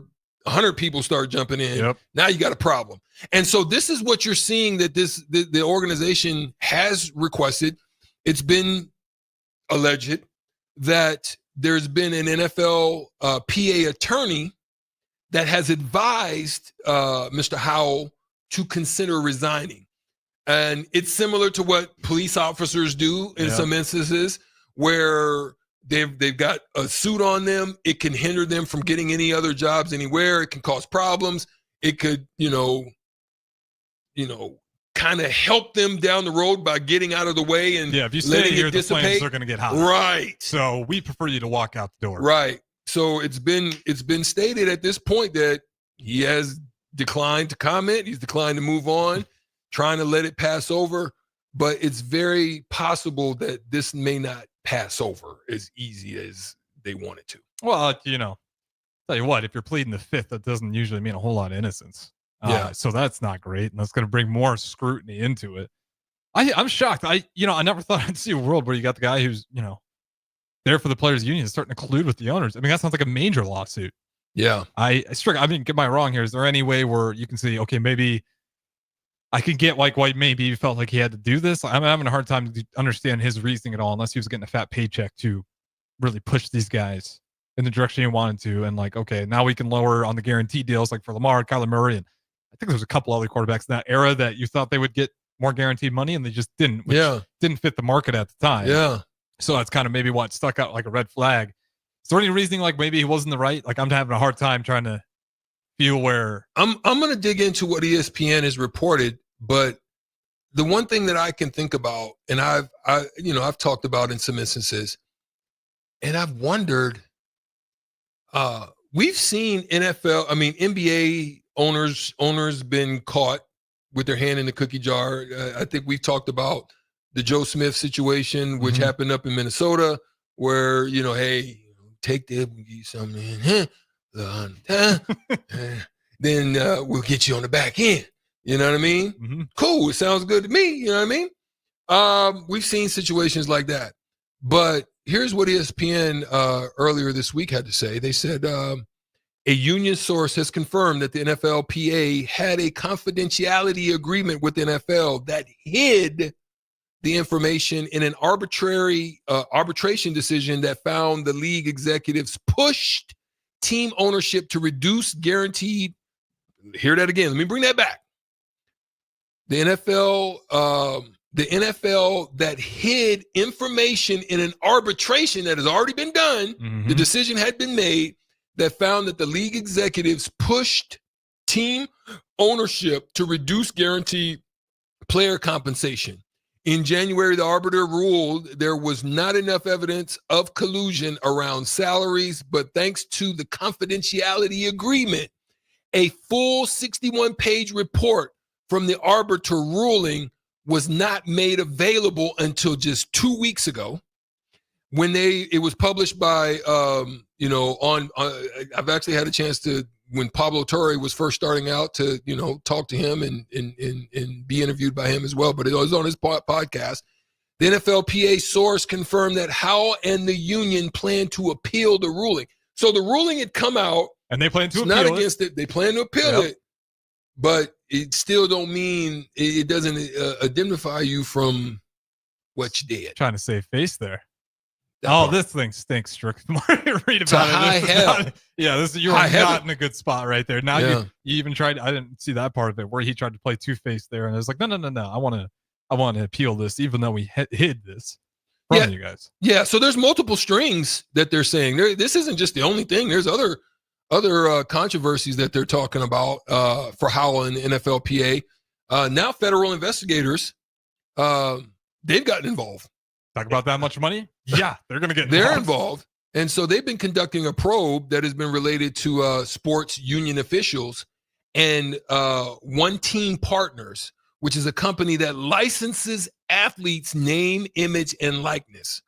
100 people start jumping in. Yep. Now you got a problem. And so this is what you're seeing that the organization has requested. It's been alleged that there's been an NFL PA attorney that has advised Mr. Howell to consider resigning. And it's similar to what police officers do in some instances, where they've got a suit on them. It can hinder them from getting any other jobs anywhere. It can cause problems. It could, kind of help them down the road by getting out of the way and if you stay here, the flames are going to get hot. Right. So we prefer you to walk out the door. Right. So it's been stated at this point that he has declined to comment. He's declined to move on, trying to let it pass over. But it's very possible that this may not pass over as easy as they want it to. Well, tell you what, if you're pleading the fifth, that doesn't usually mean a whole lot of innocence. Yeah. So that's not great, and that's going to bring more scrutiny into it. I'm shocked. I never thought I'd see a world where you got the guy who's, there for the players' union starting to collude with the owners. I mean, that sounds like a major lawsuit. Yeah. I mean, get my wrong here. Is there any way where you can say, okay, maybe I could get like why maybe he felt like he had to do this? I'm having a hard time to understand his reasoning at all, unless he was getting a fat paycheck to really push these guys in the direction he wanted to. And like, okay, now we can lower on the guarantee deals, like for Lamar, Kyler Murray, and I think there was a couple other quarterbacks in that era that you thought they would get more guaranteed money, and they just didn't. Which didn't fit the market at the time. Yeah. So that's kind of maybe what stuck out like a red flag. Is there any reasoning like maybe he wasn't the right? Like I'm having a hard time trying to feel where I'm going to dig into what ESPN has reported, but the one thing that I can think about, and I've talked about in some instances, and I've wondered, we've seen NBA owners been caught with their hand in the cookie jar. I think we've talked about the Joe Smith situation, which happened up in Minnesota, where, hey, take that, we'll give you something, then we'll get you on the back end. You know what I mean? Mm-hmm. Cool. It sounds good to me. You know what I mean? We've seen situations like that. But here's what ESPN earlier this week had to say. They said a union source has confirmed that the NFLPA had a confidentiality agreement with the NFL that hid the information in an arbitration decision that found the league executives pushed team ownership to reduce guaranteed. Hear that again. Let me bring that back. The NFL that hid information in an arbitration that has already been done. Mm-hmm. The decision had been made that found that the league executives pushed team ownership to reduce guaranteed player compensation. In January, the arbiter ruled there was not enough evidence of collusion around salaries, but thanks to the confidentiality agreement, a full 61-page report from the arbiter ruling was not made available until just 2 weeks ago, when it was published by I've actually had a chance to, when Pablo Torre was first starting out, to talk to him and be interviewed by him as well, but it was on his podcast. The NFLPA source confirmed that Howell and the union plan to appeal the ruling. So the ruling had come out, and they plan to appeal not it. Against it. They plan to appeal it, but it still don't mean it doesn't indemnify you from what you did. Trying to save face there. That this thing stinks, Strickland. Read about it. You are not in a good spot right there. Now you even tried. I didn't see that part of it where he tried to play two-faced there, and I was like, no. I want to appeal this, even though we hid this from you guys. Yeah. So there's multiple strings that they're saying. This isn't just the only thing. There's other controversies that they're talking about for Howell and the NFLPA. Now federal investigators, they've gotten involved. Talk about that much money? Yeah, they're going to get involved. They're involved. And so they've been conducting a probe that has been related to sports union officials and One Team Partners, which is a company that licenses athletes' name, image, and likeness.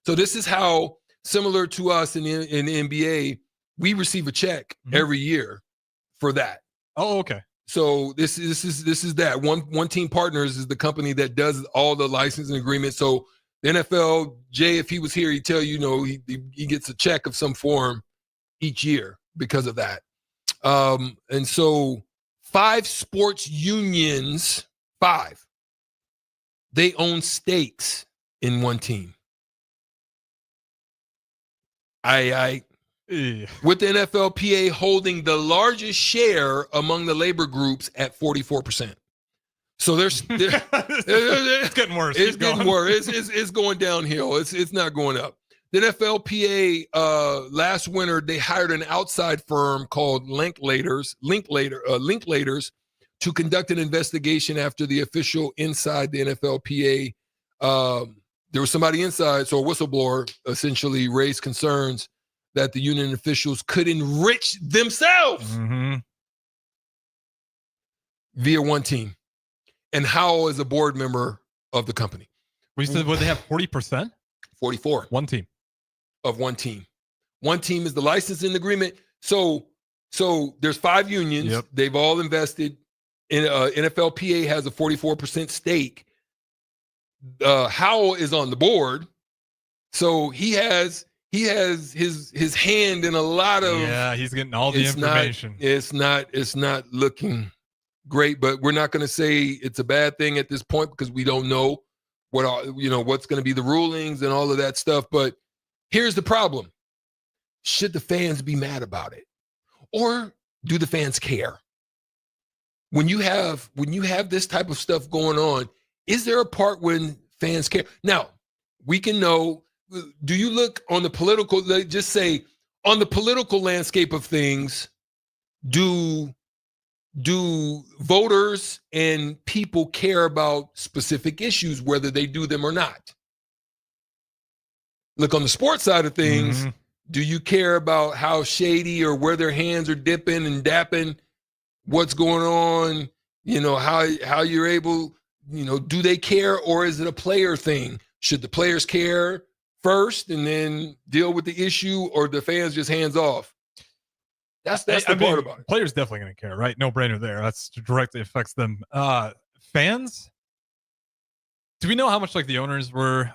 So this is how, similar to us in the NBA, we receive a check every year for that. Oh, okay. So this is that. One Team Partners is the company that does all the licensing agreements. So the NFL, Jay, if he was here, he'd tell he gets a check of some form each year because of that. And so 5 sports unions, they own stakes in One Team. With the NFLPA holding the largest share among the labor groups at 44%. So it's getting worse. It's getting worse. It's going downhill. It's not going up. The NFLPA last winter, they hired an outside firm called Linklaters to conduct an investigation after the official inside the NFLPA. There was somebody inside, so a whistleblower essentially raised concerns that the union officials could enrich themselves via one team. And Howell is a board member of the company. We said, would they have 40%? 44. One team. Of one team. One team is the licensing agreement. So there's 5 unions. Yep. They've all invested in NFLPA has a 44% stake. Howell is on the board. So he has his hand in a lot of. Yeah, he's getting all the information. It's not looking great, but we're not going to say it's a bad thing at this point because we don't know what's going to be the rulings and all of that stuff. But here's the problem. Should the fans be mad about it? Or do the fans care? When you have this type of stuff going on, is there a part when fans care? Now, we can know, do you look on the political, just say, on the political landscape of things, do voters and people care about specific issues, whether they do them or not? Look, on the sports side of things, do you care about how shady or where their hands are dipping and dapping, what's going on, how you're able, do they care, or is it a player thing? Should the players care first and then deal with the issue, or the fans just hands off? That's the part about it. Players definitely going to care, right? No brainer there. That's directly affects them. Fans, do we know how much like the owners were,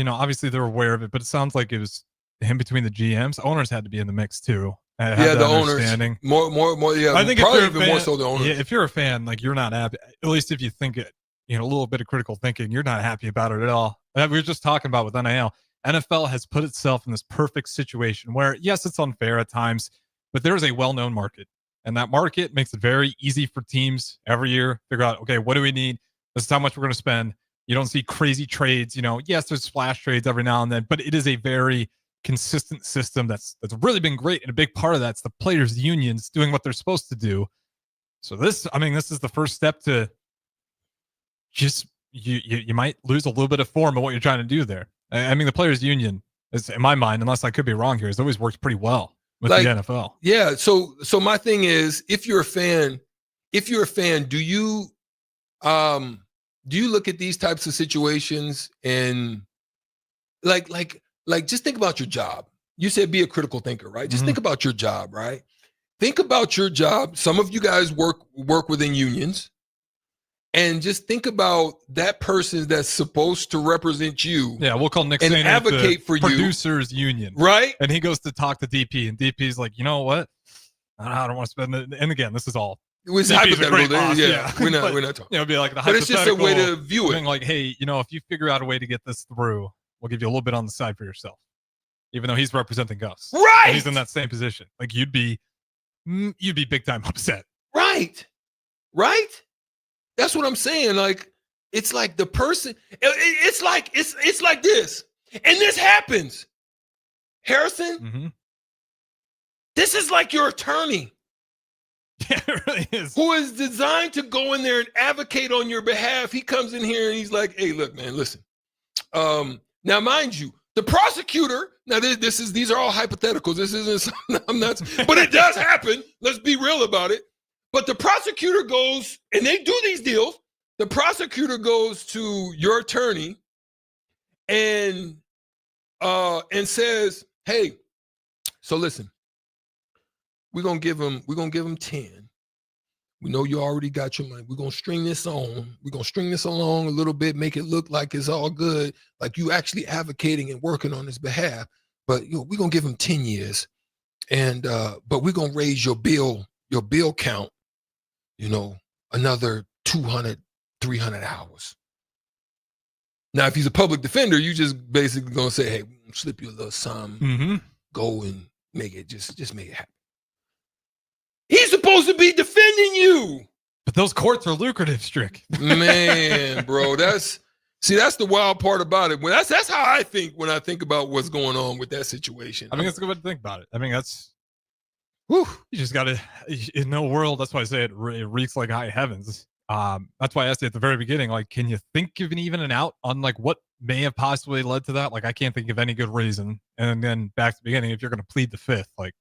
obviously they're aware of it, but it sounds like it was him between the GMs. Owners had to be in the mix too. Yeah, the owners. More. Yeah, I think probably if you're even more so the owners. Yeah, if you're a fan, like you're not happy. At least if you think it, a little bit of critical thinking, you're not happy about it at all. We were just talking about with NIL. NFL has put itself in this perfect situation where, yes, it's unfair at times, but there is a well-known market, and that market makes it very easy for teams every year figure out, okay, what do we need? This is how much we're going to spend. You don't see crazy trades. Yes, there's splash trades every now and then, but it is a very consistent system that's really been great, and a big part of that's the players' unions doing what they're supposed to do. So this is the first step to just you might lose a little bit of form of what you're trying to do there. I mean, the players' union is, in my mind, unless I could be wrong here, has always worked pretty well with the NFL. Yeah. So my thing is, if you're a fan, do you look at these types of situations and like just think about your job? You said be a critical thinker, right? Just think about your job, right? Think about your job. Some of you guys work within unions, and just think about that person that's supposed to represent you. Yeah, we'll call Nick and Sainer advocate for producers union, right? And he goes to talk to DP, and DP's like, you know what? I don't want to spend it. And again, this is all. It was hypothetical. Yeah, we're not talking. It'd be like the but it's just a way to view thing, it. like, hey, if you figure out a way to get this through, we'll give you a little bit on the side for yourself, even though he's representing us. Right. And he's in that same position. Like you'd be big time upset. Right. That's what I'm saying. Like, it's like the person. It's like this, and this happens. Harrison, this is like your attorney. Yeah, it really is. Who is designed to go in there and advocate on your behalf. He comes in here and he's like, "Hey, look, man, listen. Now, mind you, the prosecutor. Now, these are all hypotheticals. This isn't. I'm not. But it does happen. Let's be real about it. But the prosecutor goes, and they do these deals. The prosecutor goes to your attorney and says, "Hey, so listen, we're gonna give him 10. We know you already got your money. We're gonna string this on. We're gonna string this along a little bit, make it look like it's all good, like you actually advocating and working on his behalf. But we're gonna give him 10 years, and but we're gonna raise your bill count, another 200, 300 hours. Now, if he's a public defender, you just basically gonna say, hey, slip you a little something, go and make it, just make it happen. He's supposed to be defending you. But those courts are lucrative, Strick. Man, bro, that's the wild part about it. That's how I think when I think about what's going on with that situation. I mean, that's a good way to think about it. I mean, that's, you just got to, in no world, that's why I say it reeks like high heavens. That's why I asked you at the very beginning, like, can you think of even an out on like what may have possibly led to that? Like, I can't think of any good reason. And then back to the beginning, if you're going to plead the fifth, like,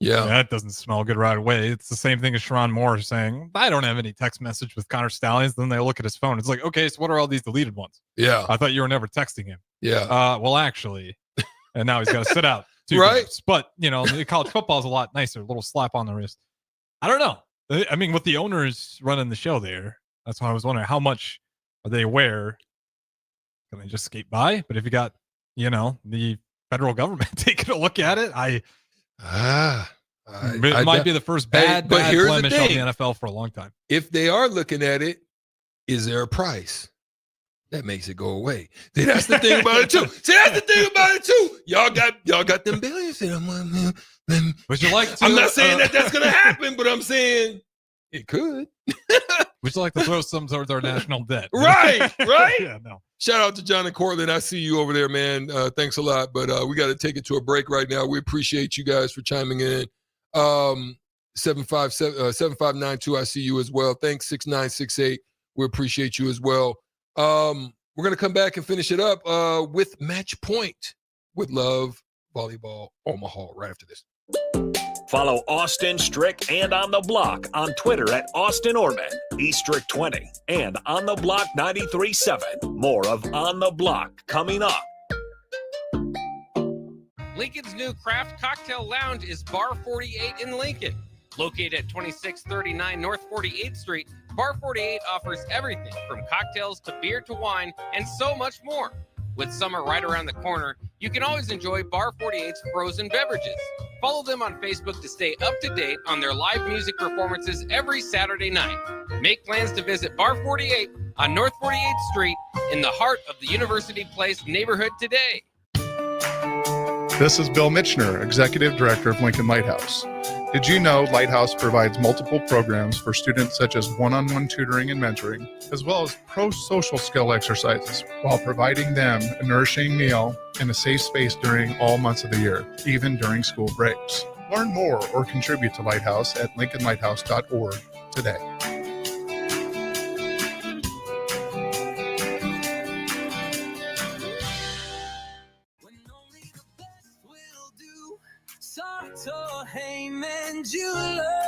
yeah, that doesn't smell good right away. It's the same thing as Sharon Moore saying, I don't have any text message with Connor Stallions. Then they look at his phone. It's like, okay, so what are all these deleted ones? Yeah. I thought you were never texting him. Yeah. Well, actually, and now he's got to sit out. Right. Games. But, college football is a lot nicer. A little slap on the wrist. I don't know. I mean, with the owners running the show there, that's why I was wondering how much are they aware? Can they just skate by? But if you got, the federal government taking a look at it, it might be the first bad blemish of the NFL for a long time. If they are looking at it, is there a price? That makes it go away. See, that's the thing about it too. Y'all got them billions. Would you like to? I'm not saying that's going to happen, but I'm saying it could. Would you like to throw some towards our national debt? Right. Yeah, no. Shout out to John and Cortland. I see you over there, man. Thanks a lot. But we got to take it to a break right now. We appreciate you guys for chiming in. 7592, I see you as well. Thanks, 6968. We appreciate you as well. We're going to come back and finish it up with Match Point with Love Volleyball Omaha right after this. Follow Austin Strick and On the Block on Twitter at Austin Orman, eStrick20, and On the Block 93.7. More of On the Block coming up. Lincoln's new craft cocktail lounge is Bar 48 in Lincoln. Located at 2639 North 48th Street, Bar 48 offers everything from cocktails to beer to wine and so much more. With summer right around the corner, you can always enjoy Bar 48's frozen beverages. Follow them on Facebook to stay up to date on their live music performances every Saturday night. Make plans to visit Bar 48 on North 48th Street in the heart of the University Place neighborhood today. This is Bill Mitchner, Executive Director of Lincoln Lighthouse. Did you know Lighthouse provides multiple programs for students such as one-on-one tutoring and mentoring, as well as pro-social skill exercises, while providing them a nourishing meal and a safe space during all months of the year, even during school breaks? Learn more or contribute to Lighthouse at lincolnlighthouse.org today.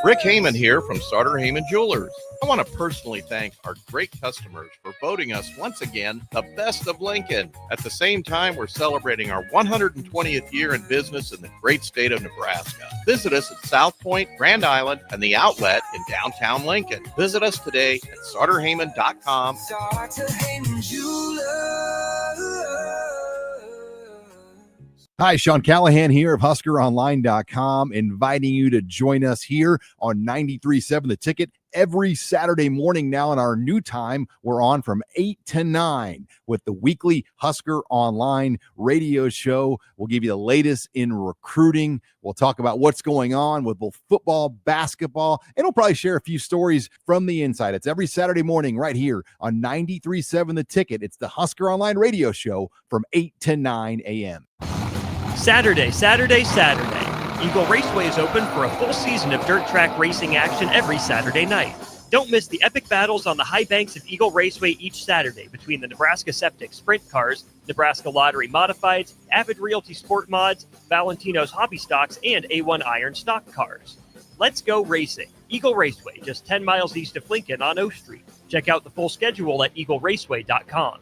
Rick Heyman here from Sartor Heyman Jewelers. I want to personally thank our great customers for voting us once again the best of Lincoln. At the same time, we're celebrating our 120th year in business in the great state of Nebraska. Visit us at South Point, Grand Island, and the Outlet in downtown Lincoln. Visit us today at sartorheyman.com. Sartor Heyman Jewelers. Hi, Sean Callahan here of HuskerOnline.com, inviting you to join us here on 93.7 The Ticket every Saturday morning now in our new time. We're on from 8 to 9 with the weekly Husker Online radio show. We'll give you the latest in recruiting. We'll talk about what's going on with both football, basketball, and we'll probably share a few stories from the inside. It's every Saturday morning right here on 93.7 The Ticket. It's the Husker Online radio show from 8 to 9 a.m. Saturday. Eagle Raceway is open for a full season of dirt track racing action every Saturday night. Don't miss the epic battles on the high banks of Eagle Raceway each Saturday between the Nebraska Septic Sprint Cars, Nebraska Lottery Modifieds, Avid Realty Sport Mods, Valentino's Hobby Stocks, and A1 Iron Stock Cars. Let's go racing. Eagle Raceway, just 10 miles east of Lincoln on O Street. Check out the full schedule at eagleraceway.com.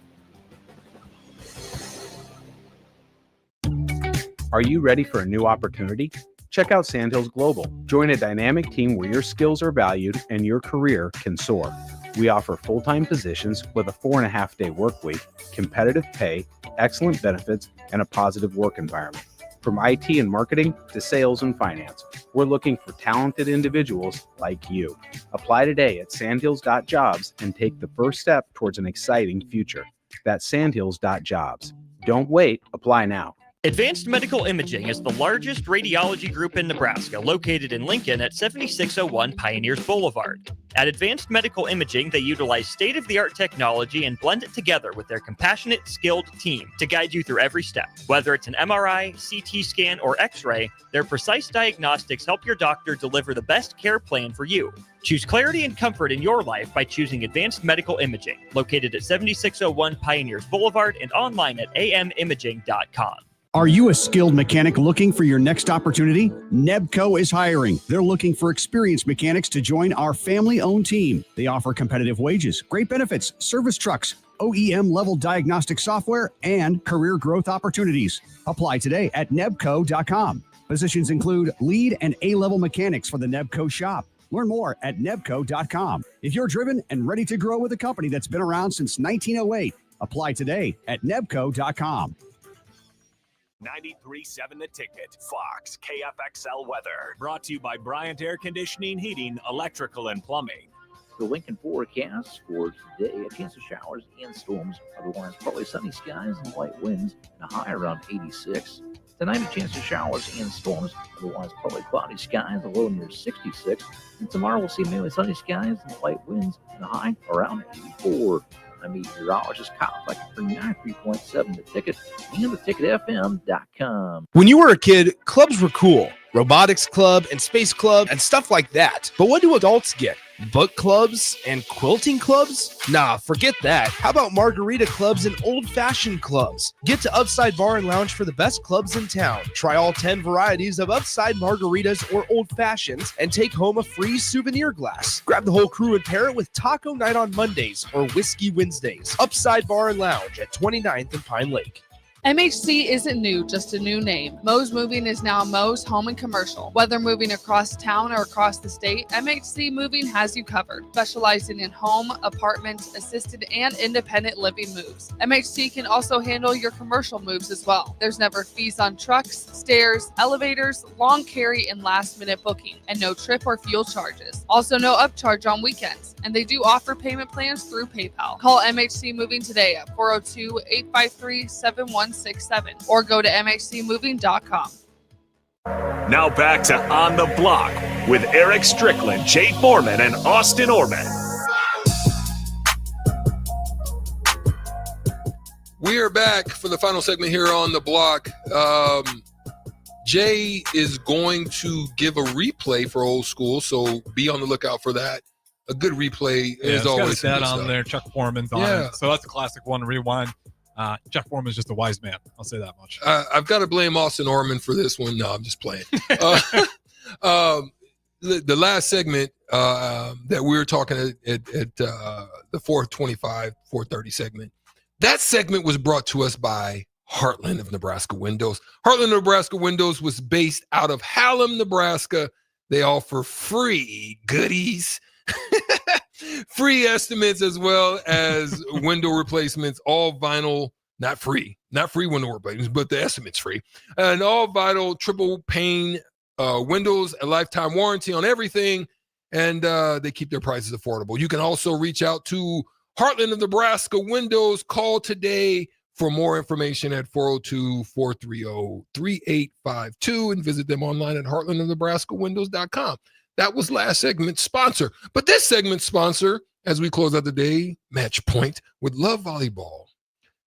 Are you ready for a new opportunity? Check out Sandhills Global. Join a dynamic team where your skills are valued and your career can soar. We offer full-time positions with a 4.5-day work week, competitive pay, excellent benefits, and a positive work environment. From IT and marketing to sales and finance, we're looking for talented individuals like you. Apply today at sandhills.jobs and take the first step towards an exciting future. That's sandhills.jobs. Don't wait, apply now. Advanced Medical Imaging is the largest radiology group in Nebraska, located in Lincoln at 7601 Pioneers Boulevard. At Advanced Medical Imaging, they utilize state-of-the-art technology and blend it together with their compassionate, skilled team to guide you through every step. Whether it's an MRI, CT scan, or X-ray, their precise diagnostics help your doctor deliver the best care plan for you. Choose clarity and comfort in your life by choosing Advanced Medical Imaging, located at 7601 Pioneers Boulevard and online at amimaging.com. Are you a skilled mechanic looking for your next opportunity? Nebco is hiring. They're looking for experienced mechanics to join our family-owned team. They offer competitive wages, great benefits, service trucks, OEM-level diagnostic software, and career growth opportunities. Apply today at nebco.com. Positions include lead and A-level mechanics for the Nebco shop. Learn more at nebco.com. If you're driven and ready to grow with a company that's been around since 1908, apply today at nebco.com. 93.7 The Ticket, Fox, KFXL weather. Brought to you by Bryant Air Conditioning, Heating, Electrical, and Plumbing. The Lincoln forecast for today, a chance of showers and storms. Otherwise, partly sunny skies and light winds, and a high around 86. Tonight, a chance of showers and storms. Otherwise, partly cloudy skies, a low near 66. And tomorrow, we'll see mainly sunny skies and light winds, and a high around 84. I'm meteorologist Kyle Becker for 93.7 The Ticket and theticketfm.com. When you were a kid, clubs were cool. Robotics club and space club and stuff like that. But what do adults get? Book clubs and quilting clubs? Nah, forget that. How about margarita clubs and old-fashioned clubs? Get to Upside Bar and Lounge for the best clubs in town. Try all 10 varieties of Upside margaritas or old fashions and take home a free souvenir glass. Grab the whole crew and pair it with taco night on Mondays or whiskey Wednesdays. Upside Bar and Lounge at 29th and Pine Lake. MHC isn't new, just a new name. Mo's Moving is now Mo's Home and Commercial. Whether moving across town or across the state, MHC Moving has you covered, specializing in home, apartment, assisted, and independent living moves. MHC can also handle your commercial moves as well. There's never fees on trucks, stairs, elevators, long carry, and last-minute booking, and no trip or fuel charges. Also no upcharge on weekends, and they do offer payment plans through PayPal. Call MHC Moving today at 402-853-7167 or go to mhcmoving.com. Now back to On the Block with Erick Strickland, Jay Foreman, and Austin Orman. We are back for the final segment here on the block. Jay is going to give a replay for old school, so be on the lookout for that. A good replay is always got on there. Chuck Foreman's on it, so that's a classic one. Rewind. Chuck Foreman's just a wise man. I'll say that much. I've got to blame Austin Orman for this one. No, I'm just playing. The last segment that we were talking at the 425, 430 segment, that segment was brought to us by Heartland of Nebraska Windows. Heartland of Nebraska Windows was based out of Hallam, Nebraska. They offer free goodies, free estimates, as well as window replacements, all vinyl, not free window replacements, but the estimate's free. And all vinyl triple pane windows, a lifetime warranty on everything, and they keep their prices affordable. You can also reach out to Heartland of Nebraska Windows. Call today for more information at 402-430-3852 and visit them online at heartlandofnebraskawindows.com. That was last segment's sponsor. But this segment's sponsor, as we close out the day, Match Point with Love Volleyball.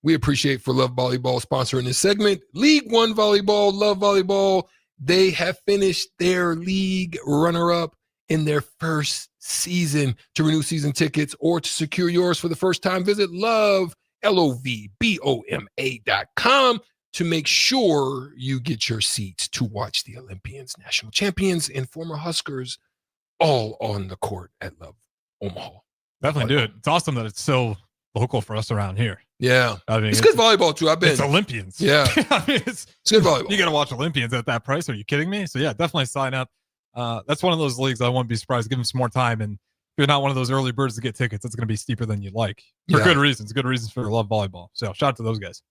We appreciate for Love Volleyball sponsoring this segment. League One Volleyball, Love Volleyball. They have finished their league runner-up in their first season. To renew season tickets or to secure yours for the first time, visit LOVBOMA.com to make sure you get your seats to watch the Olympians, national champions, and former Huskers all on the court at Love Omaha. Definitely do it. It's awesome that it's so local for us around here. Yeah. I mean, it's good volleyball, too. I've been. It's Olympians. Yeah. I mean, it's good volleyball. You got to watch Olympians at that price. Are you kidding me? So, yeah, definitely sign up. That's one of those leagues I wouldn't be surprised. Give them some more time. And if you're not one of those early birds to get tickets, it's going to be steeper than you like. For good reasons. Good reasons for Love Volleyball. So, shout out to those guys.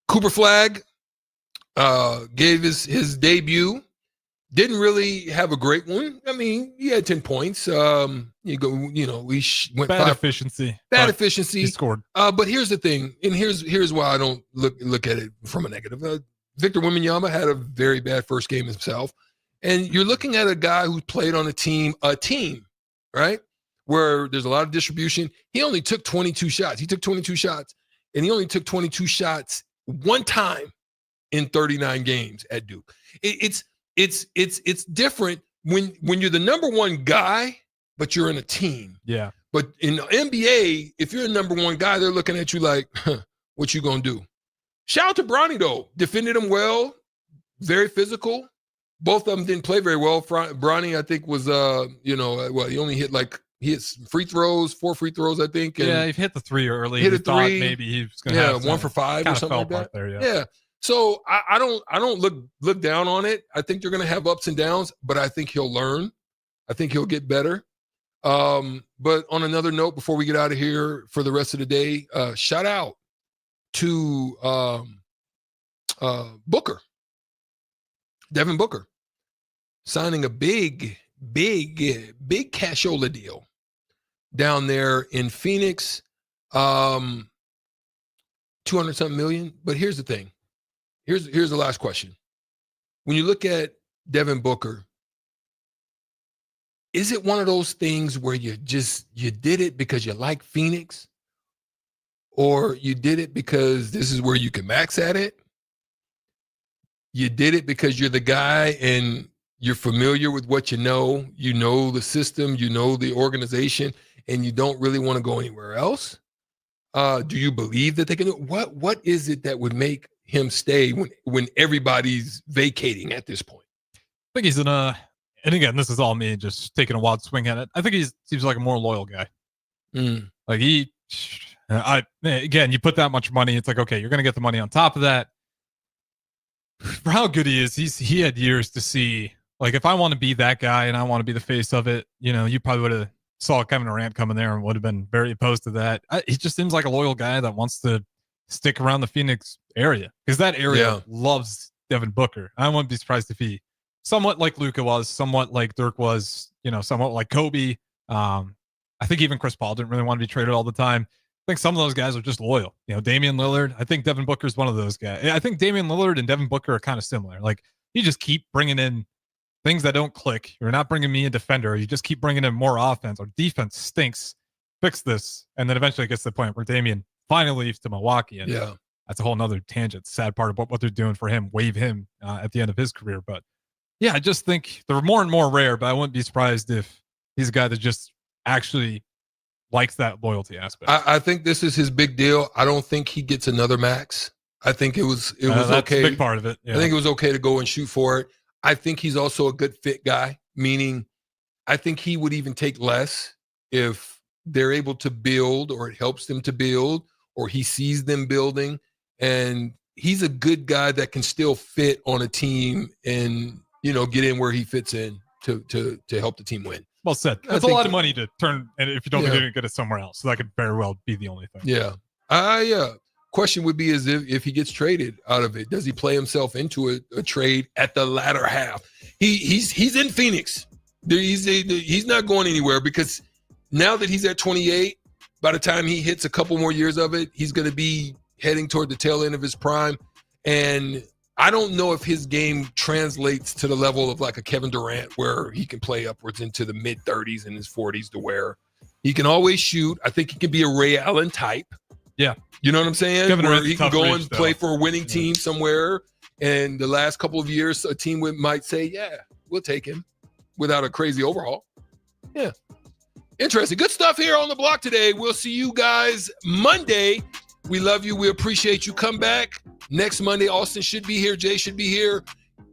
Cooper Flagg gave his debut Didn't really have a great one. I mean, he had 10 points. We went bad efficiency. Bad efficiency. He scored. But here's the thing, and here's why I don't look at it from a negative. Victor Wembanyama had a very bad first game himself, and you're looking at a guy who played on a team, right, where there's a lot of distribution. He only took 22 shots. He took 22 shots, and he only took 22 shots one time in 39 games at Duke. It's different when you're the number one guy, but you're in a team. Yeah. But in the NBA, if you're a number one guy, they're looking at you like, what you gonna do? Shout out to Bronny, though. Defended him well, very physical. Both of them didn't play very well. Bronny, I think, was, he only hit free throws, 4 free throws, I think. And he hit the 3 early. Hit He a thought 3. maybe he was going to have 1 for 5 or something like that. There, yeah. So I don't look down on it. I think they're going to have ups and downs, but I think he'll learn. I think he'll get better. But on another note, before we get out of here for the rest of the day, shout out to Booker, Devin Booker, signing a big cashola deal down there in Phoenix, 200-something million. But here's the thing. Here's the last question. When you look at Devin Booker, is it one of those things where you did it because you like Phoenix, or you did it because this is where you can max at it? You did it because you're the guy and you're familiar with what you know the system, you know the organization, and you don't really want to go anywhere else? Do you believe that they can do it? What is it that would make him stay when everybody's vacating at this point? I think he's in a, and again, this is all me just taking a wild swing at it. I think he seems like a more loyal guy. Like you put that much money, it's like, okay, you're going to get the money on top of that. For how good he is, he had years to see, like, if I want to be that guy and I want to be the face of it, you probably would have saw Kevin Durant coming there and would have been very opposed to that. He just seems like a loyal guy that wants to stick around the Phoenix area, because that area loves Devin Booker. I wouldn't be surprised if he, somewhat like Luka was, somewhat like Dirk was, somewhat like Kobe. I think even Chris Paul didn't really want to be traded all the time. I think some of those guys are just loyal. Damian Lillard, I think Devin Booker is one of those guys. I think Damian Lillard and Devin Booker are kind of similar. Like, you just keep bringing in things that don't click. You're not bringing me a defender. You just keep bringing in more offense. Our defense stinks. Fix this. And then eventually it gets to the point where Damian finally leaves to Milwaukee. And that's a whole nother tangent. Sad part of what they're doing for him, waive him at the end of his career. But yeah, I just think they're more and more rare, but I wouldn't be surprised if he's a guy that just actually likes that loyalty aspect. I think this is his big deal. I don't think he gets another max. I think it was that's okay. A big part of it. Yeah. I think it was okay to go and shoot for it. I think he's also a good fit guy, meaning I think he would even take less if they're able to build, or it helps them to build, or he sees them building. And he's a good guy that can still fit on a team and, get in where he fits in to help the team win. Well said. That's a lot of money to turn, and if you don't get it somewhere else, so that could very well be the only thing. Yeah. Question would be is if he gets traded out of it, does he play himself into a trade at the latter half? He's in Phoenix. He's not going anywhere, because now that he's at 28, by the time he hits a couple more years of it, he's going to be heading toward the tail end of his prime. And I don't know if his game translates to the level of like a Kevin Durant, where he can play upwards into the mid 30s and his 40s, to where he can always shoot. I think he can be a Ray Allen type. Yeah. You know what I'm saying? Kevin Where Durant's he can tough go reach, and play for a winning team somewhere. And the last couple of years, a team might say, yeah, we'll take him without a crazy overhaul. Yeah. Interesting. Good stuff here on the block today. We'll see you guys Monday. We love you. We appreciate you. Come back next Monday. Austin should be here. Jay should be here.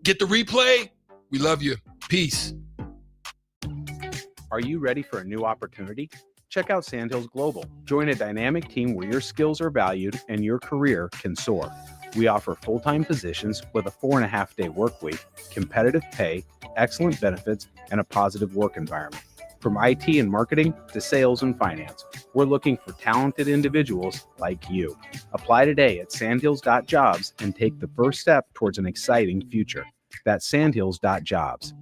Get the replay. We love you. Peace. Are you ready for a new opportunity? Check out Sandhills Global. Join a dynamic team where your skills are valued and your career can soar. We offer full-time positions with a 4.5-day work week, competitive pay, excellent benefits, and a positive work environment. From IT and marketing to sales and finance, we're looking for talented individuals like you. Apply today at sandhills.jobs and take the first step towards an exciting future. That's sandhills.jobs.